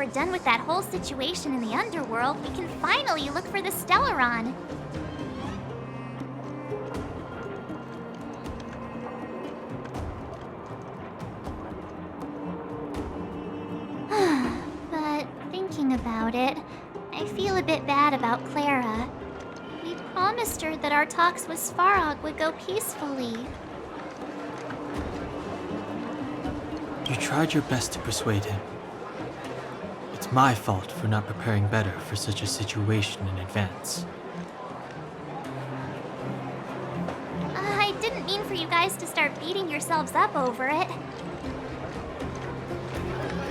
we're done with that whole situation in the underworld, we can finally look for the Stellaron. But thinking about it, I feel a bit bad about Clara. We promised her that our talks with Svarog would go peacefully. You tried your best to persuade him. It's my fault for not preparing better for such a situation in advance. I didn't mean for you guys to start beating yourselves up over it.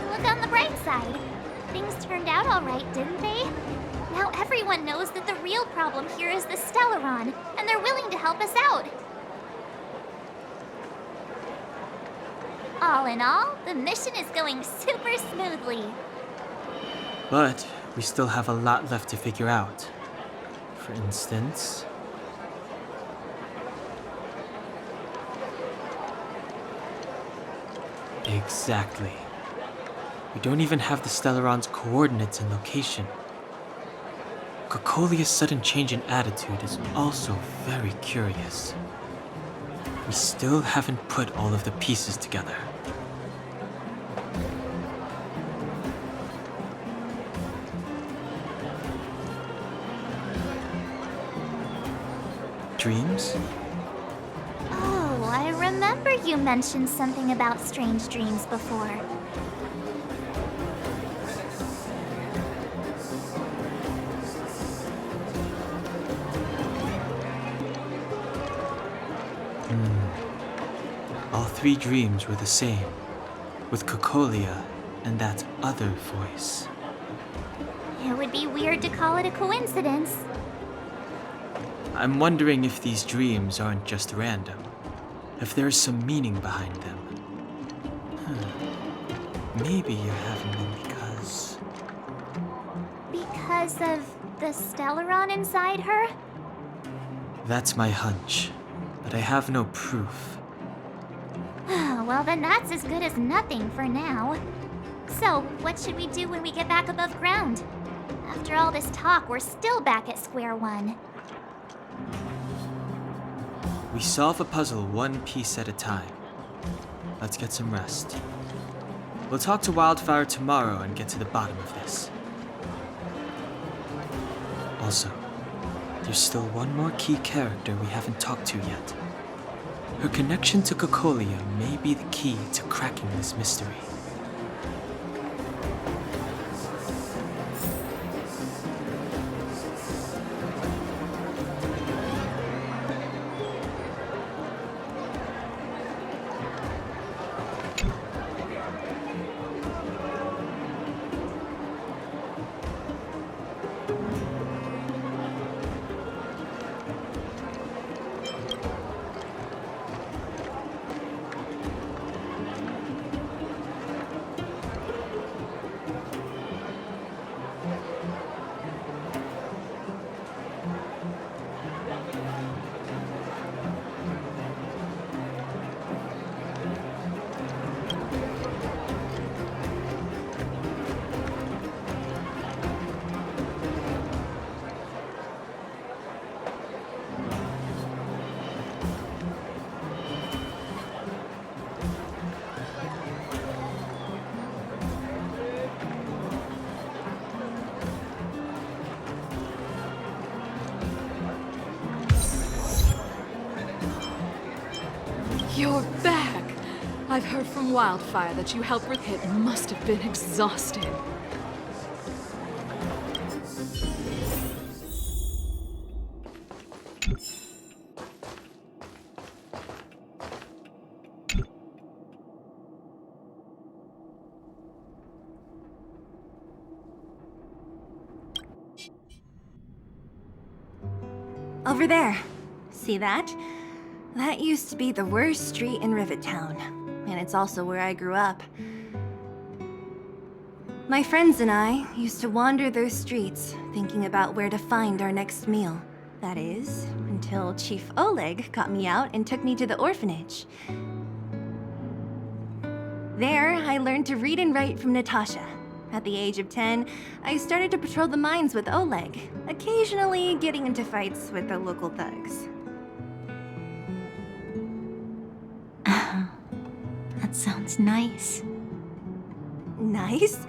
Look on the bright side. Things turned out all right, didn't they? Now everyone knows that the real problem here is the Stellaron, and they're willing to help us out. All in all, the mission is going super smoothly. But we still have a lot left to figure out. For instance... Exactly. We don't even have the Stellaron's coordinates and location. Cocolia's sudden change in attitude is also very curious. We still haven't put all of the pieces together. Dreams? Oh, I remember you mentioned something about strange dreams before. All three dreams were the same, with Cocolia and that other voice. It would be weird to call it a coincidence. I'm wondering if these dreams aren't just random, if there's some meaning behind them. Maybe you're having them because... Because of the Stellaron inside her? That's my hunch, but I have no proof. Well, then that's as good as nothing for now. So, what should we do when we get back above ground? After all this talk, we're still back at square one. We solve a puzzle one piece at a time. Let's get some rest. We'll talk to Wildfire tomorrow and get to the bottom of this. Also, there's still one more key character we haven't talked to yet. Her connection to Cocolia may be the key to cracking this mystery. You're back! I've heard from Wildfire that you helped with it. Must have been exhausting. Over there. See that? That used to be the worst street in Rivet Town, and it's also where I grew up. My friends and I used to wander those streets, thinking about where to find our next meal. That is, until Chief Oleg got me out and took me to the orphanage. There, I learned to read and write from Natasha, At the age of 10, I started to patrol the mines with Oleg, occasionally getting into fights with the local thugs. That sounds nice. Nice?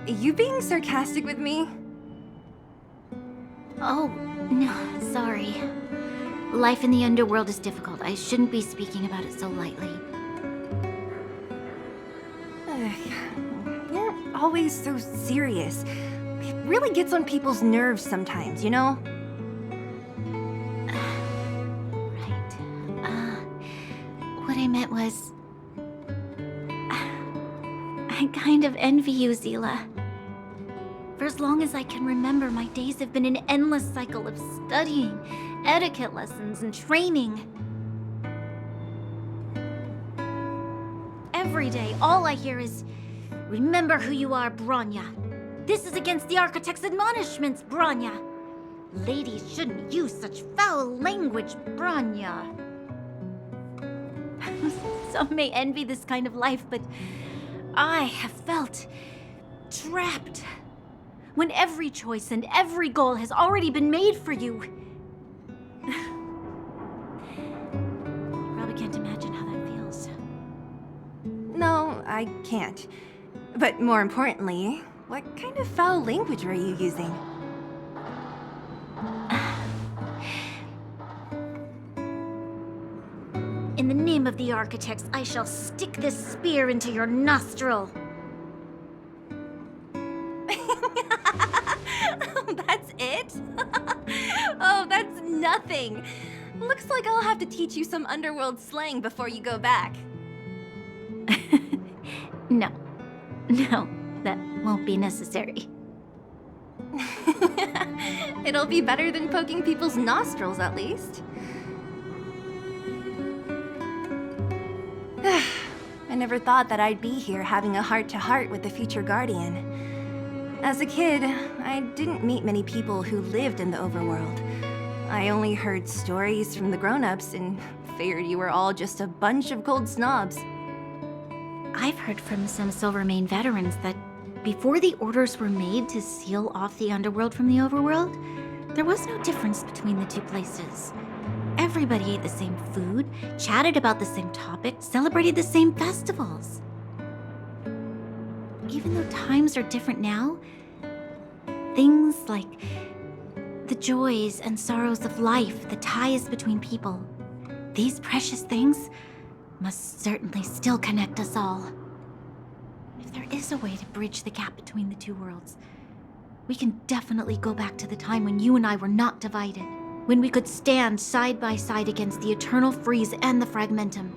You being sarcastic with me? Oh, no, sorry. Life in the underworld is difficult. I shouldn't be speaking about it so lightly. You're always so serious. It really gets on people's nerves sometimes, you know? Right. What I meant was... I kind of envy you, Zila. For as long as I can remember, my days have been an endless cycle of studying, etiquette lessons, and training. Every day, all I hear is, "Remember who you are, Bronya. This is against the Architect's admonishments, Bronya. Ladies shouldn't use such foul language, Bronya." Some may envy this kind of life, but I have felt trapped. When every choice and every goal has already been made for you. You probably can't imagine how that feels. No, I can't. But more importantly, what kind of foul language were you using? In the name of the Architects, I shall stick this spear into your nostril. That's it? Oh, that's nothing. Looks like I'll have to teach you some underworld slang before you go back. No, that won't be necessary. It'll be better than poking people's nostrils, at least. I never thought that I'd be here having a heart-to-heart with the future Guardian. As a kid, I didn't meet many people who lived in the overworld. I only heard stories from the grown-ups and figured you were all just a bunch of cold snobs. I've heard from some Silvermane veterans that before the orders were made to seal off the underworld from the overworld, there was no difference between the two places. Everybody ate the same food, chatted about the same topics, celebrated the same festivals. Even though times are different now, things like the joys and sorrows of life, the ties between people, these precious things must certainly still connect us all. If there is a way to bridge the gap between the two worlds, we can definitely go back to the time when you and I were not divided, when we could stand side by side against the Eternal Freeze and the Fragmentum.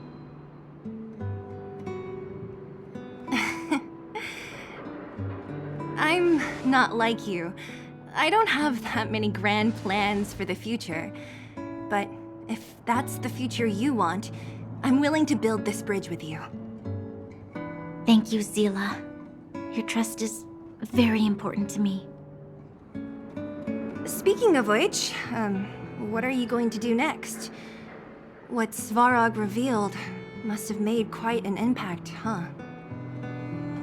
I'm not like you. I don't have that many grand plans for the future. But if that's the future you want, I'm willing to build this bridge with you. Thank you, Zila. Your trust is very important to me. Speaking of which, what are you going to do next? What Svarog revealed must have made quite an impact, huh?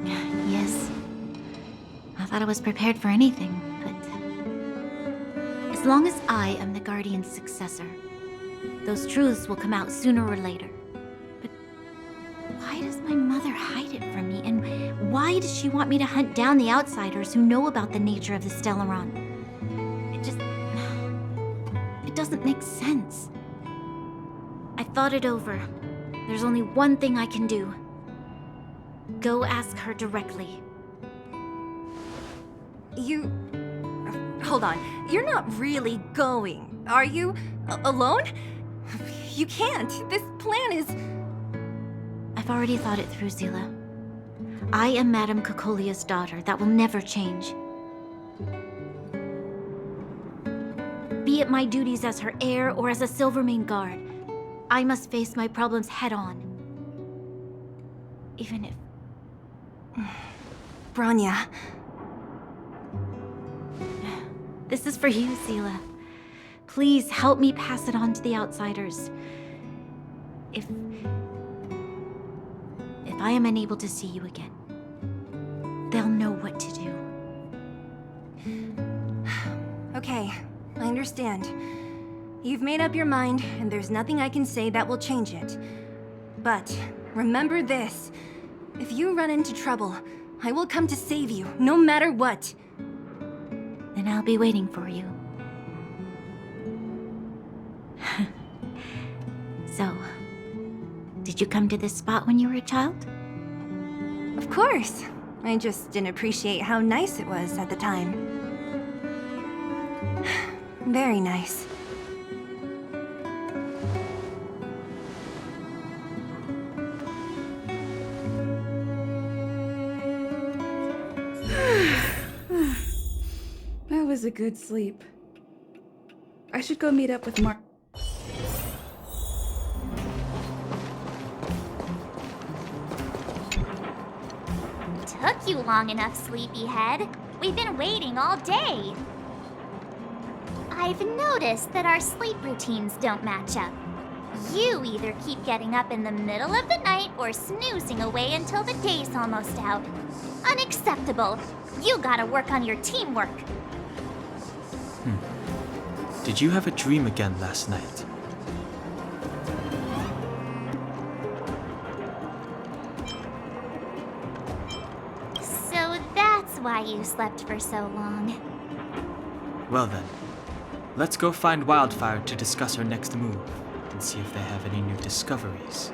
Yes. I thought I was prepared for anything, but... as long as I am the Guardian's successor, those truths will come out sooner or later. But why does my mother hide it from me? And why does she want me to hunt down the outsiders who know about the nature of the Stellaron? It doesn't make sense. I thought it over. There's only one thing I can do. Go ask her directly. Hold on. You're not really going, are you? Alone? You can't. This plan is... I've already thought it through, Zila. I am Madame Cocolia's daughter. That will never change. Be it my duties as her heir or as a Silvermane guard, I must face my problems head-on. Even if... Bronya. This is for you, Zila. Please help me pass it on to the outsiders. If I am unable to see you again. they'll know what to do. Okay, I understand. You've made up your mind, and there's nothing I can say that will change it. But remember this. If you run into trouble, I will come to save you, no matter what. Then I'll be waiting for you. So, did you come to this spot when you were a child? Of course. I just didn't appreciate how nice it was at the time. Very nice. That was a good sleep. I should go meet up with Mark. Took you long enough, sleepyhead. We've been waiting all day. I've noticed that our sleep routines don't match up. You either keep getting up in the middle of the night or snoozing away until the day's almost out. Unacceptable. You gotta work on your teamwork. Did you have a dream again last night? So that's why you slept for so long. Well then, let's go find Wildfire to discuss our next move and see if they have any new discoveries.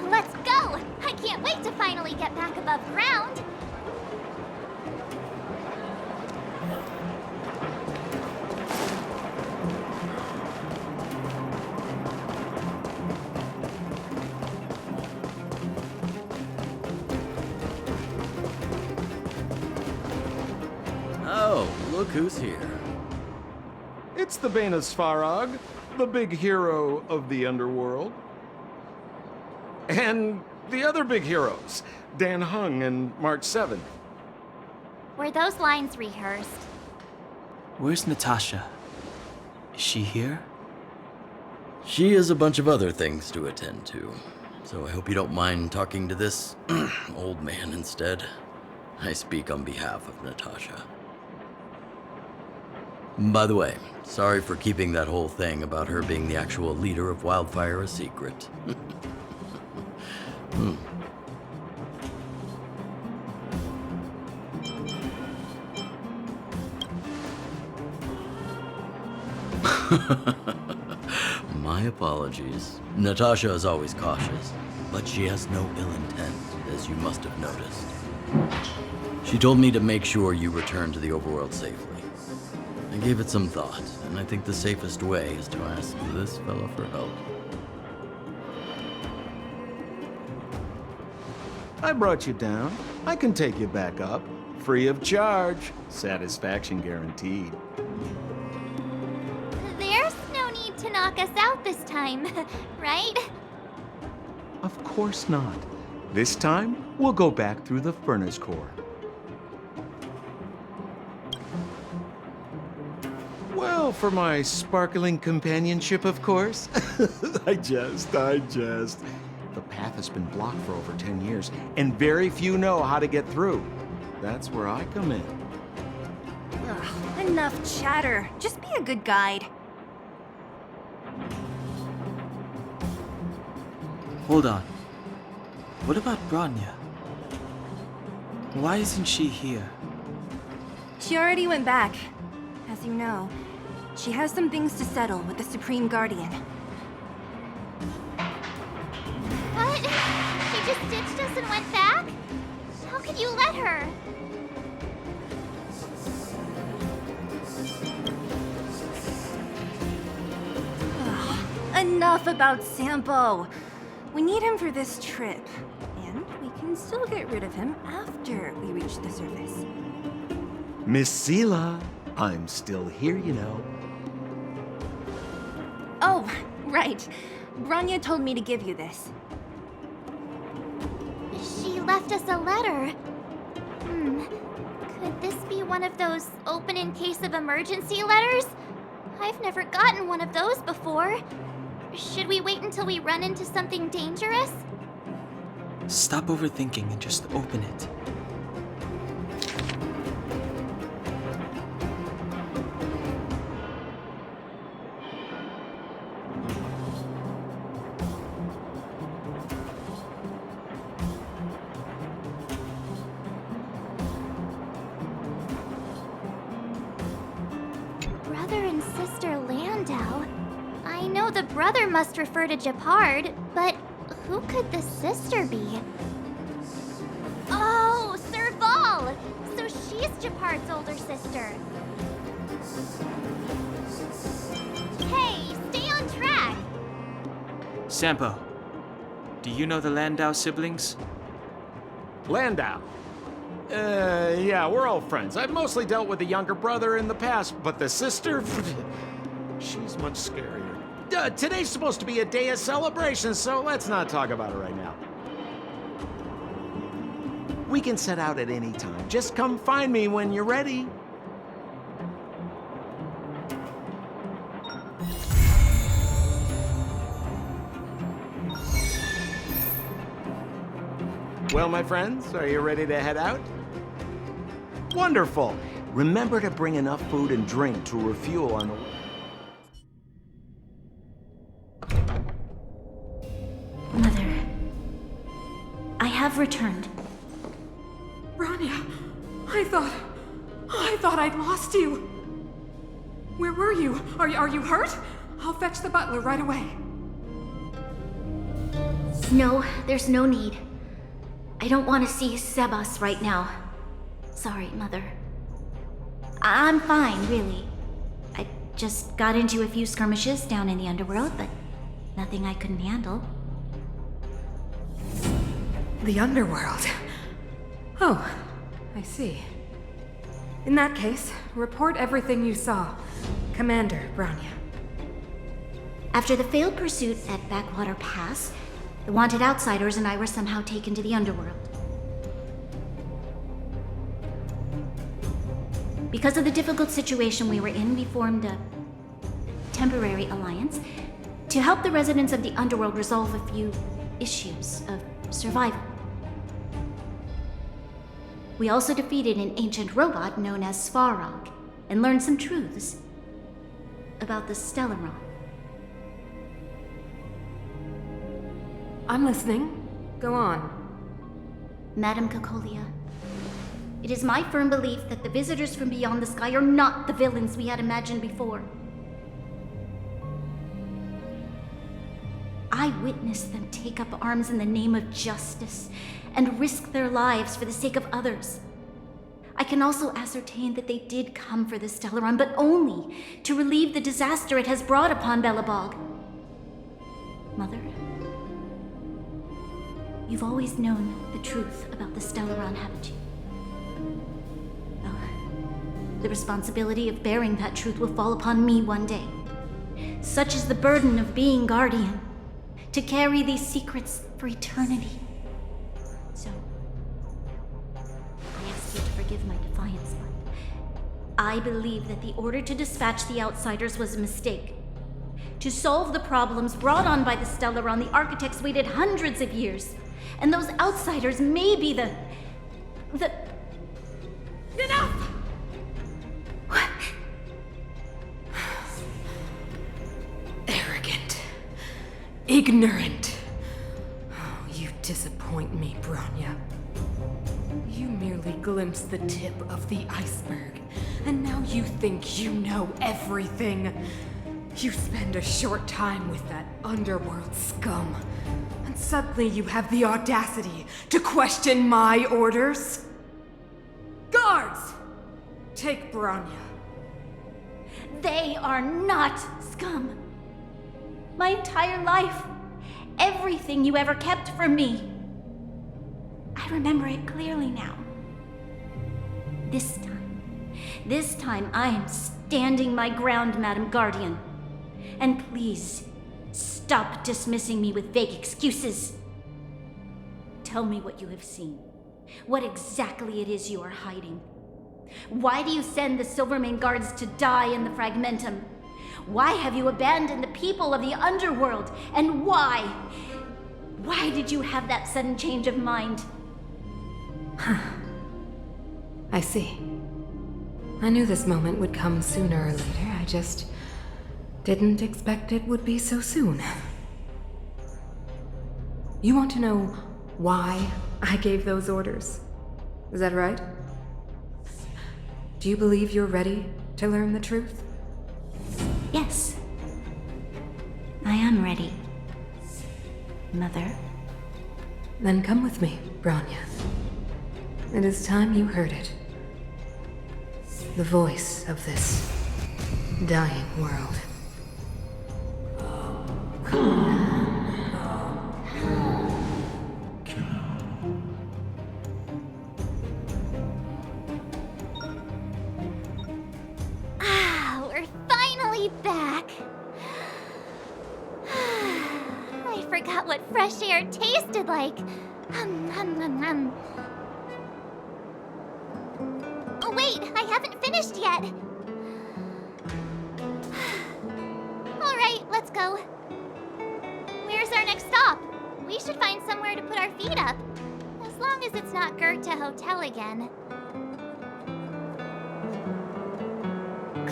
Let's go! I can't wait to finally get back above ground. Oh, look who's here. It's the Bane of Svarog, the big hero of the underworld. And the other big heroes, Dan Hung and March 7. Were those lines rehearsed? Where's Natasha? Is she here? She has a bunch of other things to attend to, so I hope you don't mind talking to this old man instead. I speak on behalf of Natasha. By the way, sorry for keeping that whole thing about her being the actual leader of Wildfire a secret. My apologies. Natasha is always cautious, but she has no ill intent, as you must have noticed. She told me to make sure you return to the overworld safely. I gave it some thought, and I think the safest way is to ask this fellow for help. I brought you down. I can take you back up. Free of charge. Satisfaction guaranteed. There's no need to knock us out this time, right? Of course not. This time, we'll go back through the furnace core. Well, for my sparkling companionship, of course. I jest. The path has been blocked for over 10 years, and very few know how to get through. That's where I come in. Ugh, enough chatter. Just be a good guide. Hold on. What about Branya? Why isn't she here? She already went back. As you know, she has some things to settle with the Supreme Guardian. What? She just ditched us and went back? How could you let her? Enough about Sampo. We need him for this trip. And we can still get rid of him after we reach the surface. Miss Sela, I'm still here, you know. Oh, right. Branya told me to give you this. She left us a letter. Could this be one of those open in case of emergency letters? I've never gotten one of those before. Should we wait until we run into something dangerous? Stop overthinking and just open it. Brother and sister Landau? I know the brother must refer to Japard, but who could the sister be? Oh, Serval! So she's Japard's older sister. Hey, stay on track! Sampo, do you know the Landau siblings? Landau. Yeah, we're all friends. I've mostly dealt with the younger brother in the past, but the sister, she's much scarier. Today's supposed to be a day of celebration, so let's not talk about it right now. We can set out at any time. Just come find me when you're ready. Well, my friends, are you ready to head out? Wonderful. Remember to bring enough food and drink to refuel on the... Mother, I have returned. Bronya, I thought I'd lost you. Where were you? Are you hurt? I'll fetch the butler right away. No, there's no need. I don't want to see Sebas right now. Sorry, Mother. I'm fine, really. I just got into a few skirmishes down in the underworld, but nothing I couldn't handle. The underworld. Oh, I see. In that case, report everything you saw. Commander Bronya. After the failed pursuit at Backwater Pass, the wanted outsiders and I were somehow taken to the underworld. Because of the difficult situation we were in, we formed a temporary alliance to help the residents of the underworld resolve a few issues of survival. We also defeated an ancient robot known as Svarog and learned some truths about the Stellaron. I'm listening. Go on. Madam Cocolia, it is my firm belief that the visitors from beyond the sky are not the villains we had imagined before. I witnessed them take up arms in the name of justice and risk their lives for the sake of others. I can also ascertain that they did come for the Stellaron, but only to relieve the disaster it has brought upon Belobog. Mother, you've always known the truth about the Stellaron, haven't you? Well, the responsibility of bearing that truth will fall upon me one day. Such is the burden of being Guardian, to carry these secrets for eternity. So, I ask you to forgive my defiance, but I believe that the order to dispatch the outsiders was a mistake. To solve the problems brought on by the Stellaron, the architects waited hundreds of years. And those outsiders may be the... Enough! What? Arrogant. Ignorant. Oh, you disappoint me, Bronya. You merely glimpsed the tip of the iceberg, and now you think you know everything. You spend a short time with that underworld scum, and suddenly you have the audacity to question my orders? Guards! Take Bronya. They are not scum. My entire life, everything you ever kept from me. I remember it clearly now. This time I am standing my ground, Madam Guardian. And please, stop dismissing me with vague excuses. Tell me what you have seen. What exactly it is you are hiding. Why do you send the Silvermane guards to die in the Fragmentum? Why have you abandoned the people of the underworld? And why Why did you have that sudden change of mind? I see. I knew this moment would come sooner or later. I just didn't expect it would be so soon. You want to know why I gave those orders? Is that right? Do you believe you're ready to learn the truth? Yes. I am ready. Mother. Then come with me, Bronya. It is time you heard it. The voice of this dying world. We're finally back. I forgot what fresh air tasted like. Oh wait, I haven't finished yet. All right, let's go. Where's our next stop? We should find somewhere to put our feet up. As long as it's not Goethe Hotel again.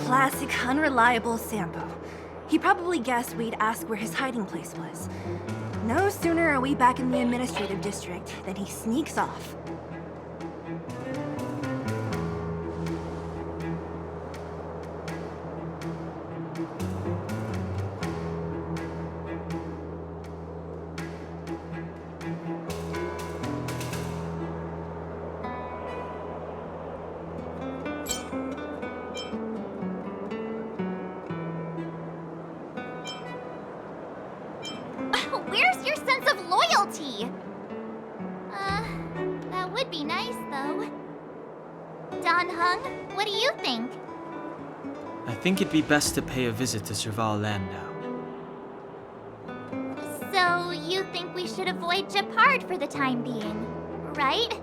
Classic unreliable Sampo. He probably guessed we'd ask where his hiding place was. No sooner are we back in the administrative district than he sneaks off. Where's your sense of loyalty? That would be nice, though. Don Hung, what do you think? I think it'd be best to pay a visit to Serval Land now. So, you think we should avoid Japard for the time being, right?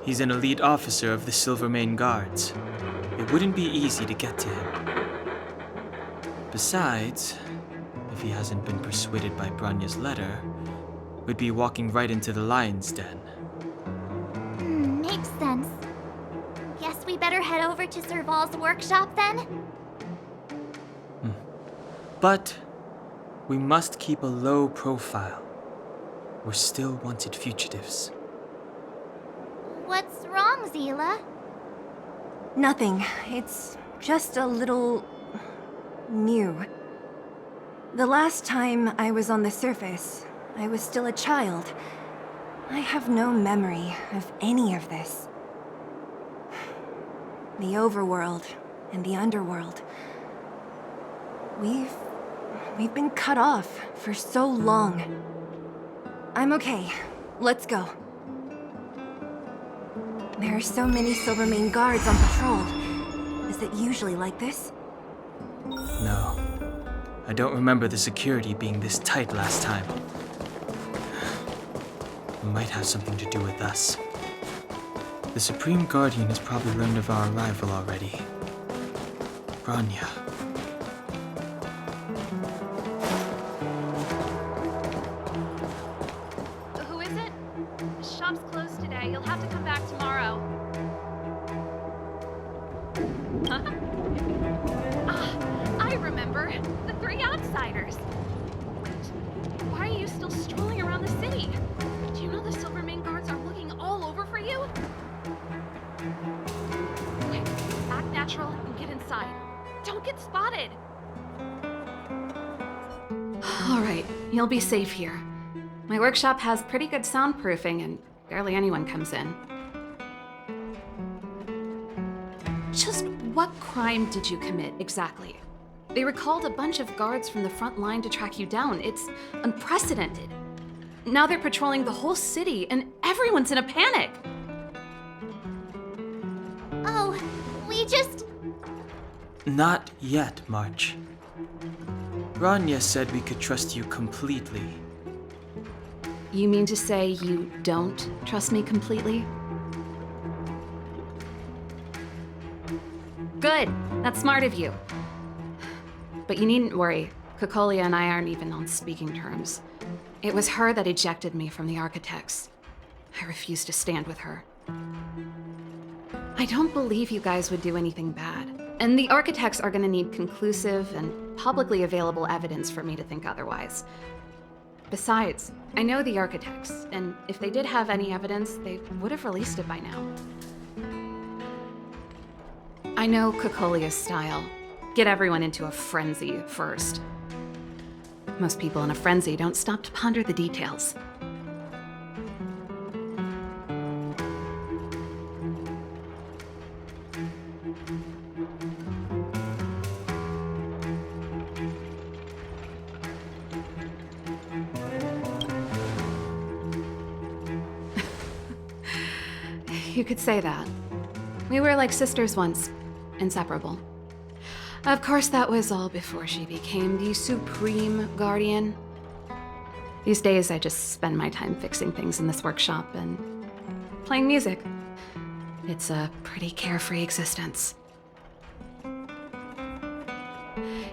He's an elite officer of the Silvermane Guards. It wouldn't be easy to get to him. Besides, if he hasn't been persuaded by Bronya's letter, we'd be walking right into the lion's den. Makes sense. Guess we better head over to Serval's workshop then? But we must keep a low profile. We're still wanted fugitives. What's wrong, Zila? Nothing. It's just a little... new. The last time I was on the surface, I was still a child. I have no memory of any of this. The overworld and the underworld. We've been cut off for so long. I'm okay. Let's go. There are so many Silvermane guards on patrol. Is it usually like this? No. I don't remember the security being this tight last time. It might have something to do with us. The Supreme Guardian has probably learned of our arrival already. Bronya. Who is it? The shop's closed today. You'll have to come back tomorrow. Huh? I remember. The three outsiders. Wait, why are you still strolling around the city? Do you know the Silvermane guards are looking all over for you? Okay, act natural and get inside. Don't get spotted. All right, you'll be safe here. My workshop has pretty good soundproofing and barely anyone comes in. Just what crime did you commit exactly? They recalled a bunch of guards from the front line to track you down. It's unprecedented. Now they're patrolling the whole city and everyone's in a panic. Oh, we just... Not yet, March. Bronya said we could trust you completely. You mean to say you don't trust me completely? Good. That's smart of you. But you needn't worry. Kokolia and I aren't even on speaking terms. It was her that ejected me from the Architects. I refused to stand with her. I don't believe you guys would do anything bad, and the Architects are gonna need conclusive and publicly available evidence for me to think otherwise. Besides, I know the Architects, and if they did have any evidence, they would have released it by now. I know Cocolia's style. Get everyone into a frenzy first. Most people in a frenzy don't stop to ponder the details. You could say that. We were like sisters once, inseparable. Of course, that was all before she became the Supreme Guardian. These days, I just spend my time fixing things in this workshop and playing music. It's a pretty carefree existence.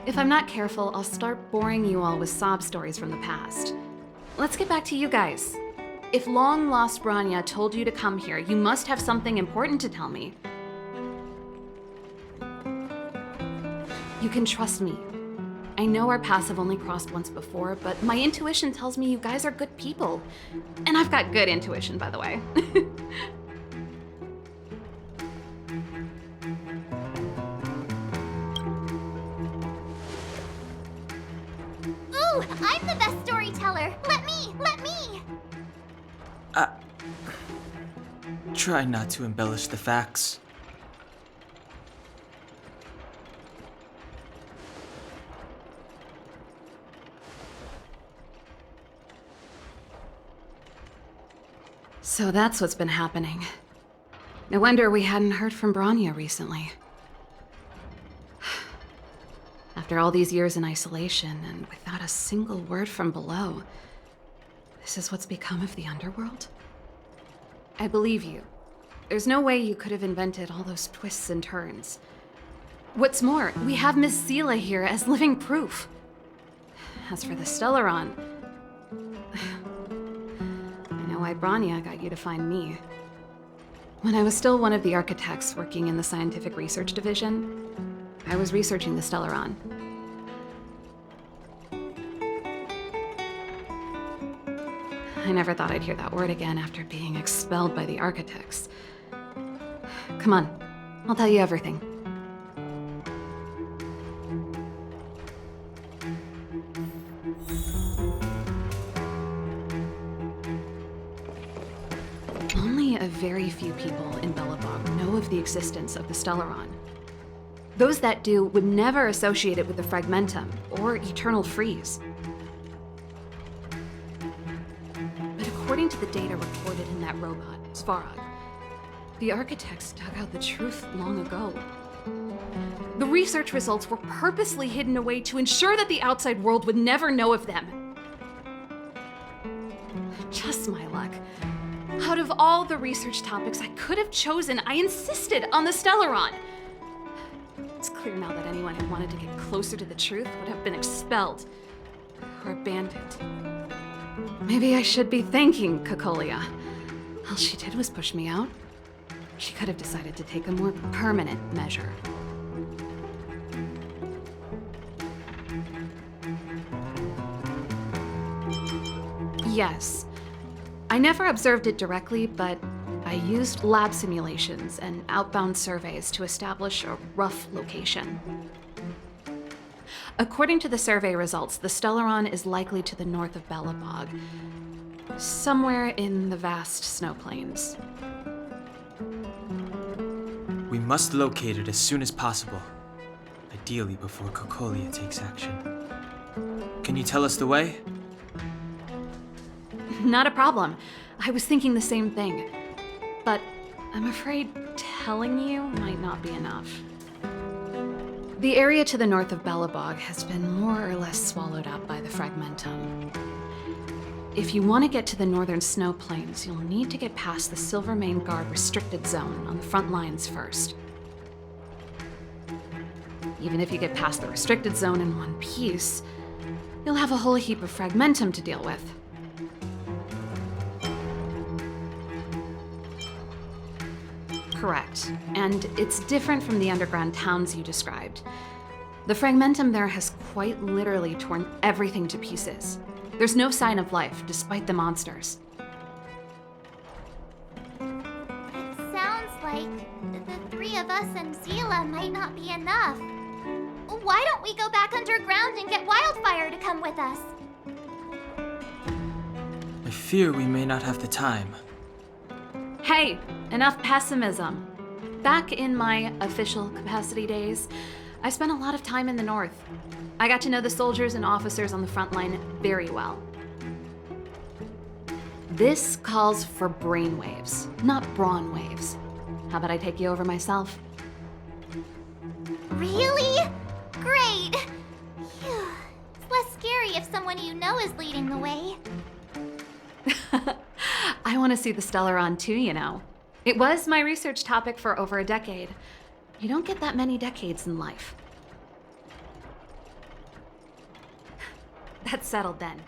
If I'm not careful, I'll start boring you all with sob stories from the past. Let's get back to you guys. If long-lost Bronya told you to come here, you must have something important to tell me. You can trust me. I know our paths have only crossed once before, but my intuition tells me you guys are good people. And I've got good intuition, by the way. Ooh, I'm the best storyteller. Let me. Try not to embellish the facts. So that's what's been happening. No wonder we hadn't heard from Bronya recently. After all these years in isolation and without a single word from below, this is what's become of the underworld? I believe you. There's no way you could have invented all those twists and turns. What's more, we have Miss Sela here as living proof. As for the Stellaron, I know why Bronya got you to find me. When I was still one of the Architects working in the Scientific Research Division, I was researching the Stellaron. I never thought I'd hear that word again after being expelled by the Architects. Come on, I'll tell you everything. Only a very few people in Belobog know of the existence of the Stellaron. Those that do would never associate it with the Fragmentum or Eternal Freeze. But according to the data recorded in that robot, Svarog, the Architects dug out the truth long ago. The research results were purposely hidden away to ensure that the outside world would never know of them. Just my luck. Out of all the research topics I could have chosen, I insisted on the Stellaron. It's clear now that anyone who wanted to get closer to the truth would have been expelled or abandoned. Maybe I should be thanking Cocolia. All she did was push me out. She could have decided to take a more permanent measure. Yes. I never observed it directly, but I used lab simulations and outbound surveys to establish a rough location. According to the survey results, the Stellaron is likely to the north of Belobog, somewhere in the vast snow plains. We must locate it as soon as possible, ideally before Cocolia takes action. Can you tell us the way? Not a problem. I was thinking the same thing. But I'm afraid telling you might not be enough. The area to the north of Belobog has been more or less swallowed up by the Fragmentum. If you want to get to the northern snow plains, you'll need to get past the Silvermane Guard restricted zone on the front lines first. Even if you get past the restricted zone in one piece, you'll have a whole heap of Fragmentum to deal with. correct, and it's different from the underground towns you described. The fragmentum there has quite literally torn everything to pieces. There's no sign of life, despite the monsters. It sounds like the three of us and Zila might not be enough. Why don't we go back underground and get Wildfire to come with us? I fear we may not have the time. Hey, enough pessimism. Back in my official capacity days, I spent a lot of time in the north. I got to know the soldiers and officers on the front line very well. This calls for brainwaves, not brawn waves. How about I take you over myself? Really? Great! Phew. It's less scary if someone you know is leading the way. I want to see the Stellaron too, you know. It was my research topic for over a decade. You don't get that many decades in life. That's settled then.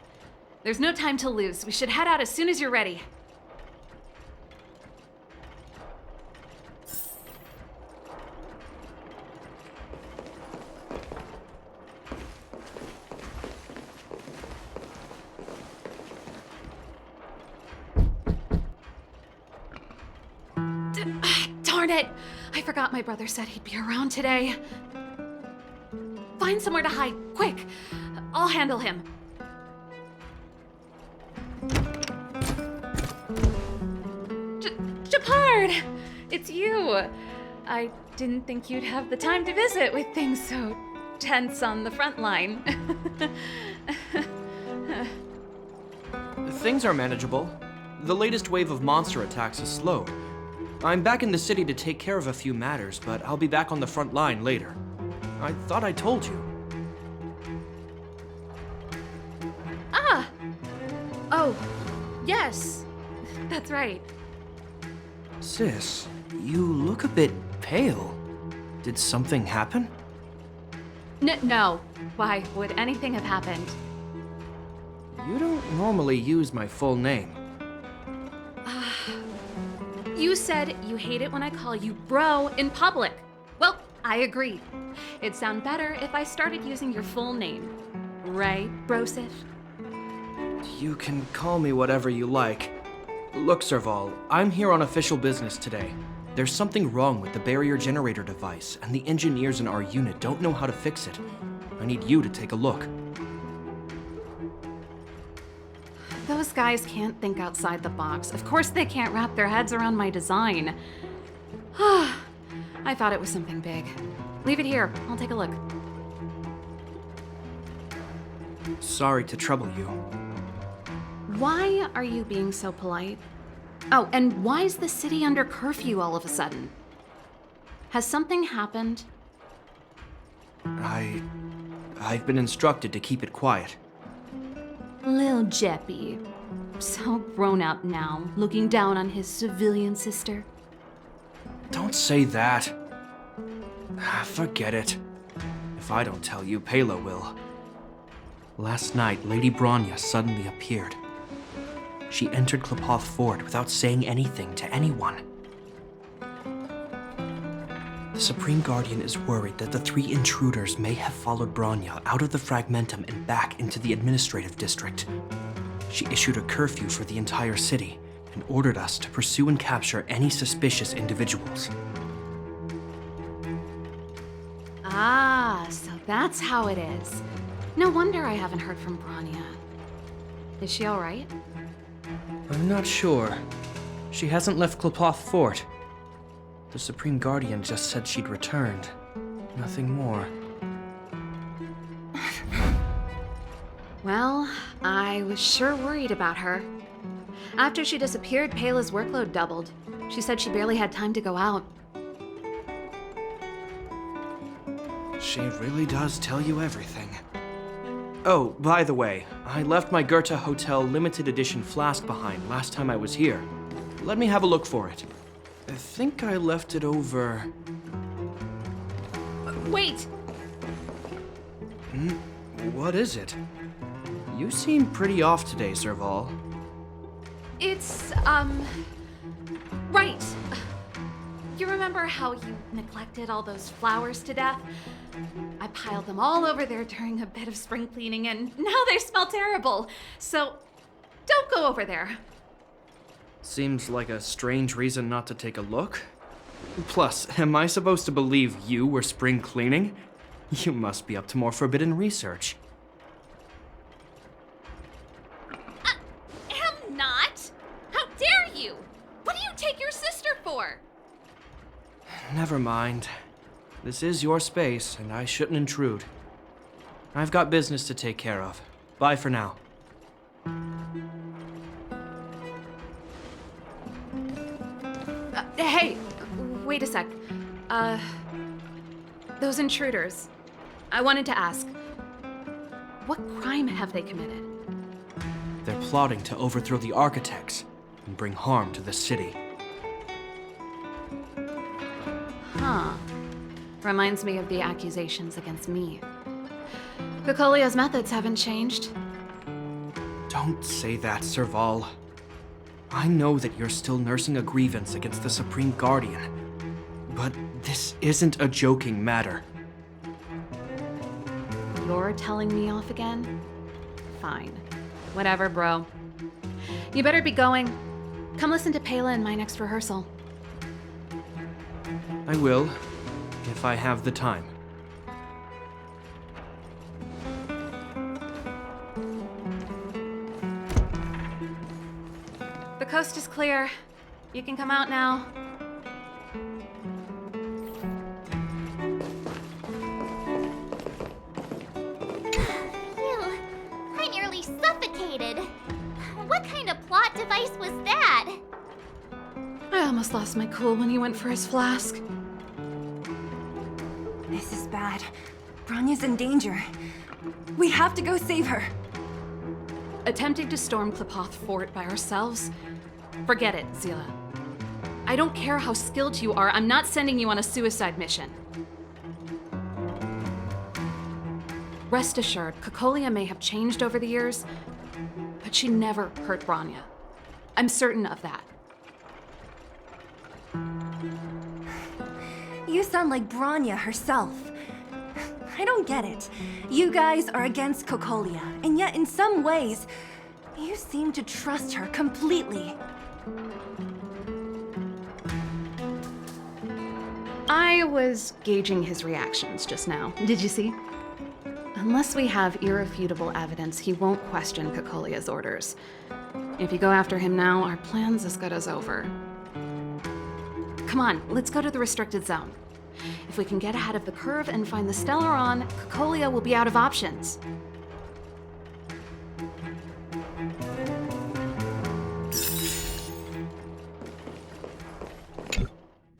There's no time to lose. We should head out as soon as you're ready. Darn it! I forgot my brother said he'd be around today. Find somewhere to hide, quick! I'll handle him. Shepard! It's you! I didn't think you'd have the time to visit with things so tense on the front line. Things are manageable. The latest wave of monster attacks is slow. I'm back in the city to take care of a few matters, but I'll be back on the front line later. I thought I told you. Ah! Oh, yes. That's right. Sis, you look a bit pale. Did something happen? No. Why would anything have happened? You don't normally use my full name. You said you hate it when I call you bro in public. Well, I agree. It'd sound better if I started using your full name. Right, Brosif? You can call me whatever you like. Look, Serval, I'm here on official business today. There's something wrong with the barrier generator device, and the engineers in our unit don't know how to fix it. I need you to take a look. Those guys can't think outside the box. Of course they can't wrap their heads around my design. I thought it was something big. Leave it here. I'll take a look. Sorry to trouble you. Why are you being so polite? Oh, and why is the city under curfew all of a sudden? Has something happened? I've been instructed to keep it quiet. Lil Jeppy. So grown up now, looking down on his civilian sister. Don't say that. Forget it. If I don't tell you, Pela will. Last night, Lady Bronya suddenly appeared. She entered Klepoth Fort without saying anything to anyone. The Supreme Guardian is worried that the 3 intruders may have followed Bronya out of the Fragmentum and back into the administrative district. She issued a curfew for the entire city and ordered us to pursue and capture any suspicious individuals. Ah, so that's how it is. No wonder I haven't heard from Bronya. Is she all right? I'm not sure. She hasn't left Klepoth Fort. The Supreme Guardian just said she'd returned. Nothing more. Well, I was sure worried about her. After she disappeared, Pela's workload doubled. She said she barely had time to go out. She really does tell you everything. Oh, by the way, I left my Goethe Hotel limited edition flask behind last time I was here. Let me have a look for it. I think I left it over... Wait! What is it? You seem pretty off today, Serval. It's, right. You remember how you neglected all those flowers to death? I piled them all over there during a bit of spring cleaning, and now they smell terrible. So, don't go over there. Seems like a strange reason not to take a look. Plus, am I supposed to believe you were spring cleaning? You must be up to more forbidden research. Am not! How dare you! What do you take your sister for? Never mind. This is your space, and I shouldn't intrude. I've got business to take care of. Bye for now. Hey, wait a sec. Those intruders. I wanted to ask, what crime have they committed? They're plotting to overthrow the architects and bring harm to the city. Huh. Reminds me of the accusations against me. Kokolia's methods haven't changed. Don't say that, Serval. I know that you're still nursing a grievance against the Supreme Guardian, but this isn't a joking matter. You're telling me off again? Fine. Whatever, bro. You better be going. Come listen to Pela in my next rehearsal. I will, if I have the time. The coast is clear. You can come out now. Phew, I nearly suffocated. What kind of plot device was that? I almost lost my cool when he went for his flask. This is bad. Bronya's in danger. We have to go save her. Attempting to storm Klipoth Fort by ourselves? Forget it, Zila. I don't care how skilled you are, I'm not sending you on a suicide mission. Rest assured, Kokolia may have changed over the years, but she never hurt Bronya. I'm certain of that. You sound like Bronya herself. I don't get it. You guys are against Kokolia, and yet in some ways, you seem to trust her completely. I was gauging his reactions just now. Did you see? Unless we have irrefutable evidence, he won't question Kokolia's orders. If you go after him now, our plan's as good as over. Come on, let's go to the restricted zone. If we can get ahead of the curve and find the Stellaron, Kokolia will be out of options.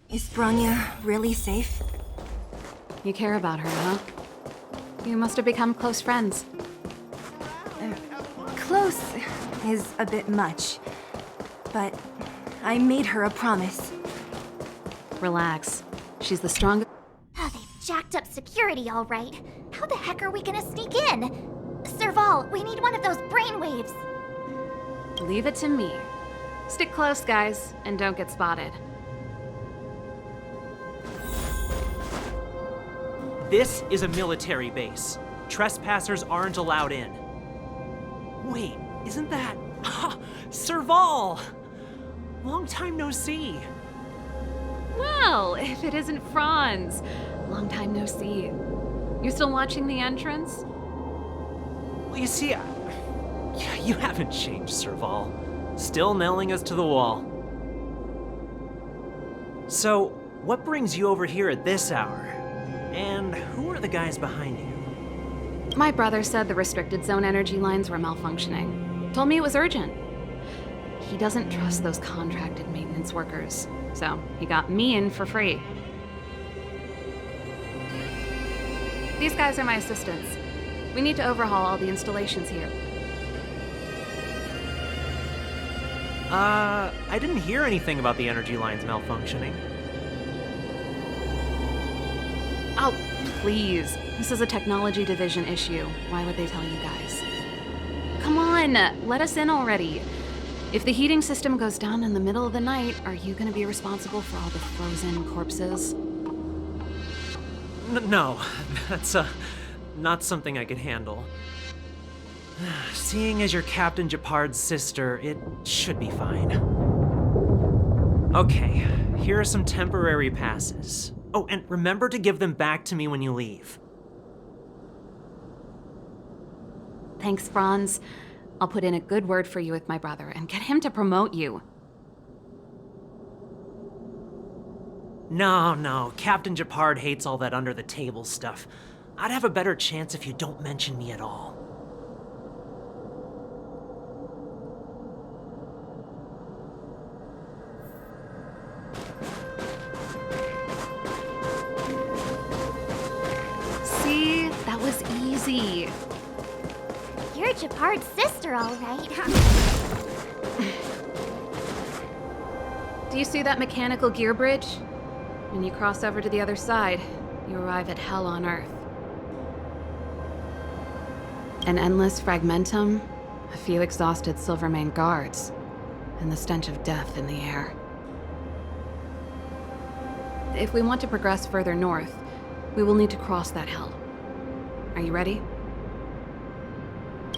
Is Bronya really safe? You care about her, huh? You must have become close friends. Close is a bit much, but I made her a promise. Relax. She's the strongest. Oh, they've jacked up security all right. How the heck are we gonna sneak in? Serval, we need one of those brainwaves. Leave it to me. Stick close, guys, and don't get spotted. This is a military base. Trespassers aren't allowed in. Wait, isn't that... Serval! Long time no see. Well, if it isn't Franz. Long time no see. You're still watching the entrance? Well, you see, you haven't changed, Serval. Still nailing us to the wall. So, what brings you over here at this hour? And who are the guys behind you? My brother said the restricted zone energy lines were malfunctioning. Told me it was urgent. He doesn't trust those contracted maintenance workers, so he got me in for free. These guys are my assistants. We need to overhaul all the installations here. I didn't hear anything about the energy lines malfunctioning. Oh, please. This is a technology division issue. Why would they tell you guys? Come on, let us in already. If the heating system goes down in the middle of the night, are you gonna be responsible for all the frozen corpses? No, that's not something I could handle. Seeing as you're Captain Japard's sister, it should be fine. Okay, here are some temporary passes. Oh, and remember to give them back to me when you leave. Thanks, Franz. I'll put in a good word for you with my brother and get him to promote you. No, Captain Japard hates all that under-the-table stuff. I'd have a better chance if you don't mention me at all. See? That was easy. You're Japard's sister, all right. Do you see that mechanical gear bridge? When you cross over to the other side, you arrive at Hell on Earth. An endless fragmentum, a few exhausted Silvermane guards, and the stench of death in the air. If we want to progress further north, we will need to cross that hell. Are you ready?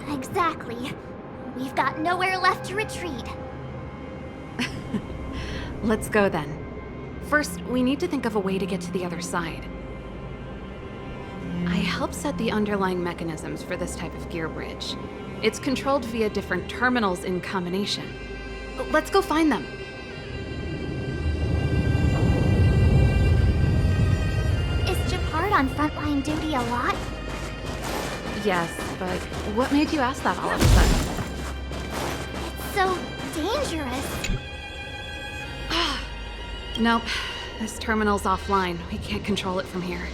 Exactly. We've got nowhere left to retreat. Let's go then. First, we need to think of a way to get to the other side. I helped set the underlying mechanisms for this type of gear bridge. It's controlled via different terminals in combination. Let's go find them. Is Japard on frontline duty a lot? Yes, but what made you ask that all of a sudden? It's so dangerous. Nope. This terminal's offline. We can't control it from here.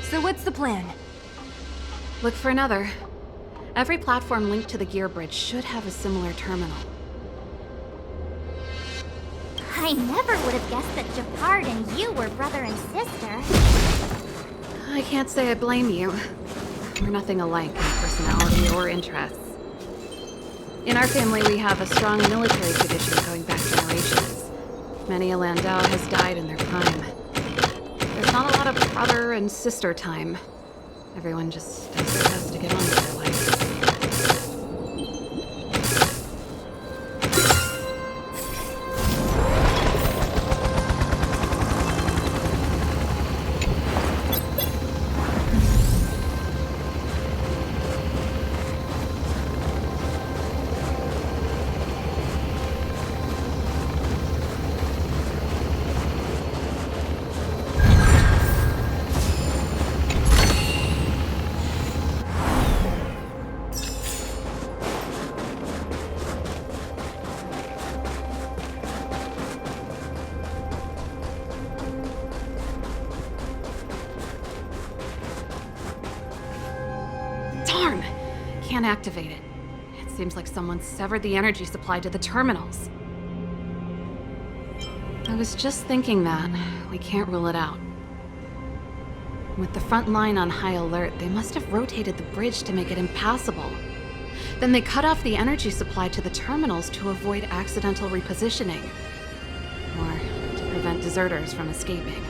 So what's the plan? Look for another. Every platform linked to the gear bridge should have a similar terminal. I never would have guessed that Japard and you were brother and sister. I can't say I blame you. We're nothing alike in personality or interests. In our family, we have a strong military tradition going back generations. Many a Landau has died in their prime. There's not a lot of brother and sister time. Everyone just does their best to get on with their life. Darn! Can't activate it. It seems like someone severed the energy supply to the terminals. I was just thinking that. We can't rule it out. With the front line on high alert, they must have rotated the bridge to make it impassable. Then they cut off the energy supply to the terminals to avoid accidental repositioning. Or to prevent deserters from escaping.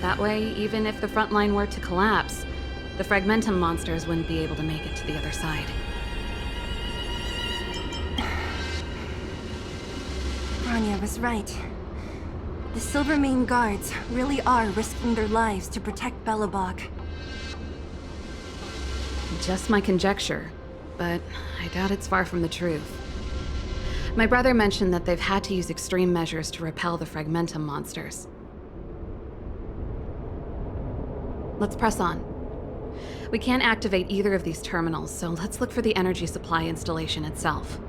That way, even if the front line were to collapse, the Fragmentum monsters wouldn't be able to make it to the other side. Bronya was right. The Silvermane guards really are risking their lives to protect Belobog. Just my conjecture, but I doubt it's far from the truth. My brother mentioned that they've had to use extreme measures to repel the Fragmentum monsters. Let's press on. We can't activate either of these terminals, so let's look for the energy supply installation itself.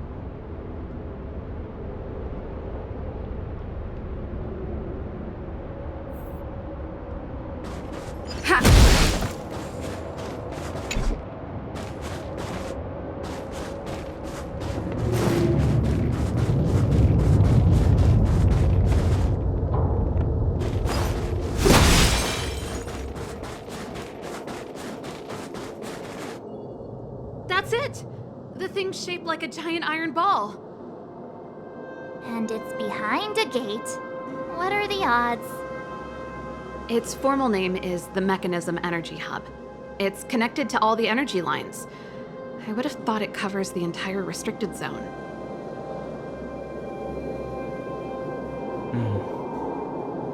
That's it! The thing's shaped like a giant iron ball. And it's behind a gate. What are the odds? Its formal name is the Mechanism Energy Hub. It's connected to all the energy lines. I would have thought it covers the entire restricted zone.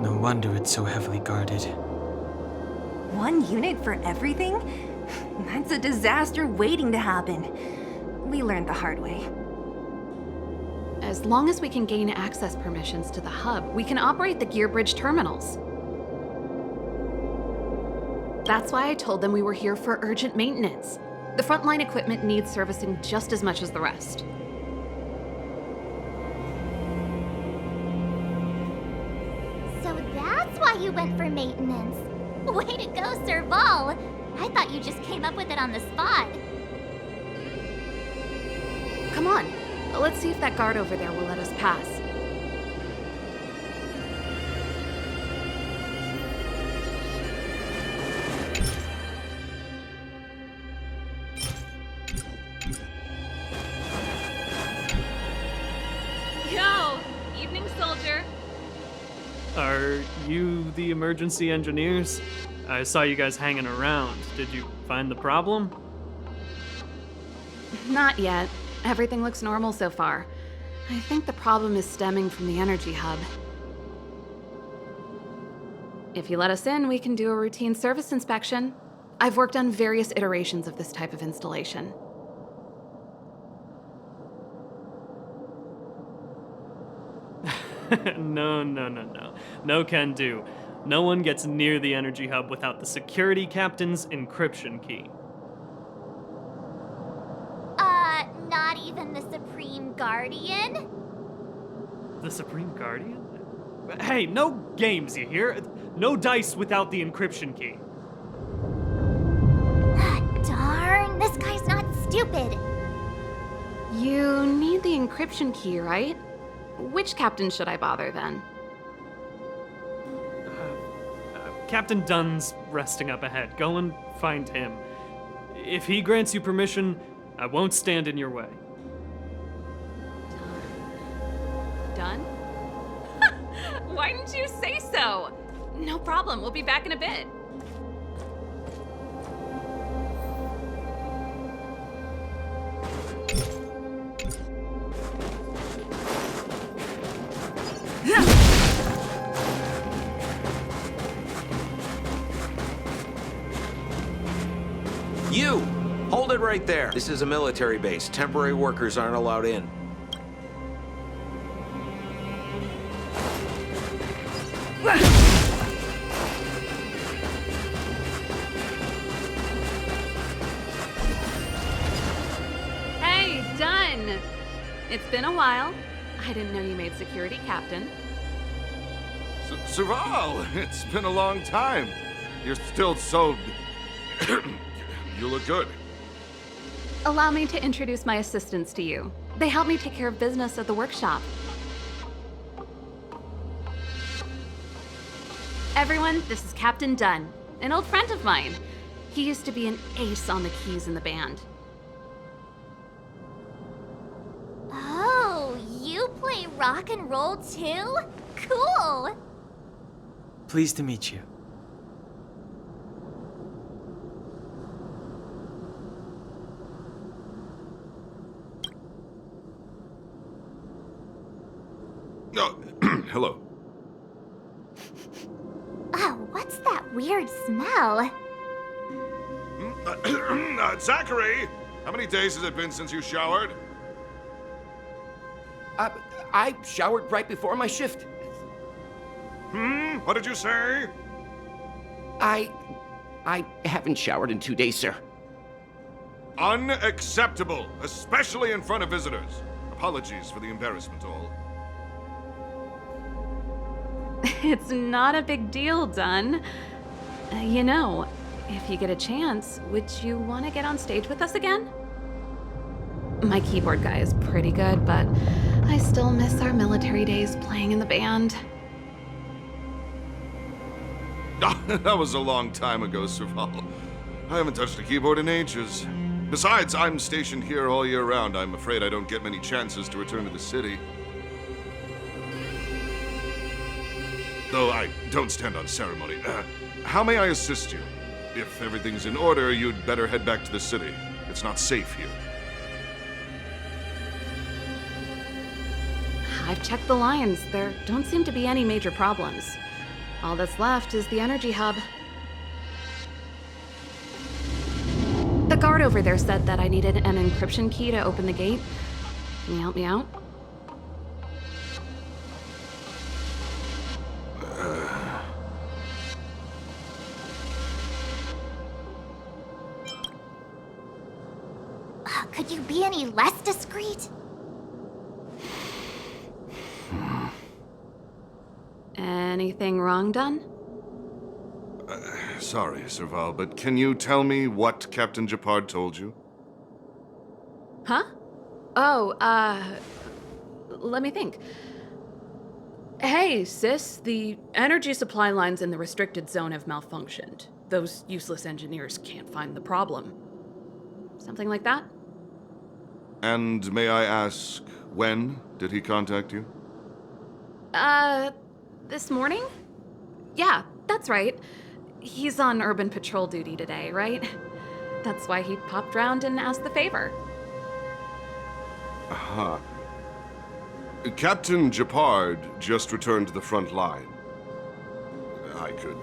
No wonder it's so heavily guarded. One unit for everything? That's a disaster waiting to happen. We learned the hard way. As long as we can gain access permissions to the hub, we can operate the gear bridge terminals. That's why I told them we were here for urgent maintenance. The frontline equipment needs servicing just as much as the rest. So that's why you went for maintenance. Way to go, Serval! I thought you just came up with it on the spot. Come on, let's see if that guard over there will let us pass. Yo! Evening, soldier. Are you the emergency engineers? I saw you guys hanging around. Did you find the problem? Not yet. Everything looks normal so far. I think the problem is stemming from the energy hub. If you let us in, we can do a routine service inspection. I've worked on various iterations of this type of installation. No. No can do. No one gets near the energy hub without the security captain's encryption key. Not even the Supreme Guardian? The Supreme Guardian? Hey, no games, you hear? No dice without the encryption key. Darn, this guy's not stupid. You need the encryption key, right? Which captain should I bother then? Captain Dunn's resting up ahead. Go and find him. If he grants you permission, I won't stand in your way. Done? Why didn't you say so? No problem, we'll be back in a bit. You! Hold it right there. This is a military base. Temporary workers aren't allowed in. Hey, Dunn! It's been a while. I didn't know you made security captain. Serval, it's been a long time. You're still so... You look good. Allow me to introduce my assistants to you. They help me take care of business at the workshop. Everyone, this is Captain Dunn, an old friend of mine. He used to be an ace on the keys in the band. Oh, you play rock and roll too? Cool! Pleased to meet you. Oh, hello. Oh, what's that weird smell? Zachary! How many days has it been since you showered? I showered right before my shift. What did you say? I haven't showered in 2 days, sir. Unacceptable, especially in front of visitors. Apologies for the embarrassment, all. It's not a big deal, Dunn. You know, if you get a chance, would you want to get on stage with us again? My keyboard guy is pretty good, but I still miss our military days playing in the band. That was a long time ago, Serval. I haven't touched a keyboard in ages. Besides, I'm stationed here all year round. I'm afraid I don't get many chances to return to the city. Though I don't stand on ceremony. How may I assist you? If everything's in order, you'd better head back to the city. It's not safe here. I've checked the lines. There don't seem to be any major problems. All that's left is the energy hub. The guard over there said that I needed an encryption key to open the gate. Can you help me out? Could you be any less discreet? Anything wrong done? Sorry, Serval, but can you tell me what Captain Japard told you? Huh? Oh, let me think. Hey, sis, the energy supply lines in the restricted zone have malfunctioned. Those useless engineers can't find the problem. Something like that? And may I ask, when did he contact you? This morning? Yeah, that's right. He's on urban patrol duty today, right? That's why he popped round and asked the favor. Aha. Captain Japard just returned to the front line. I could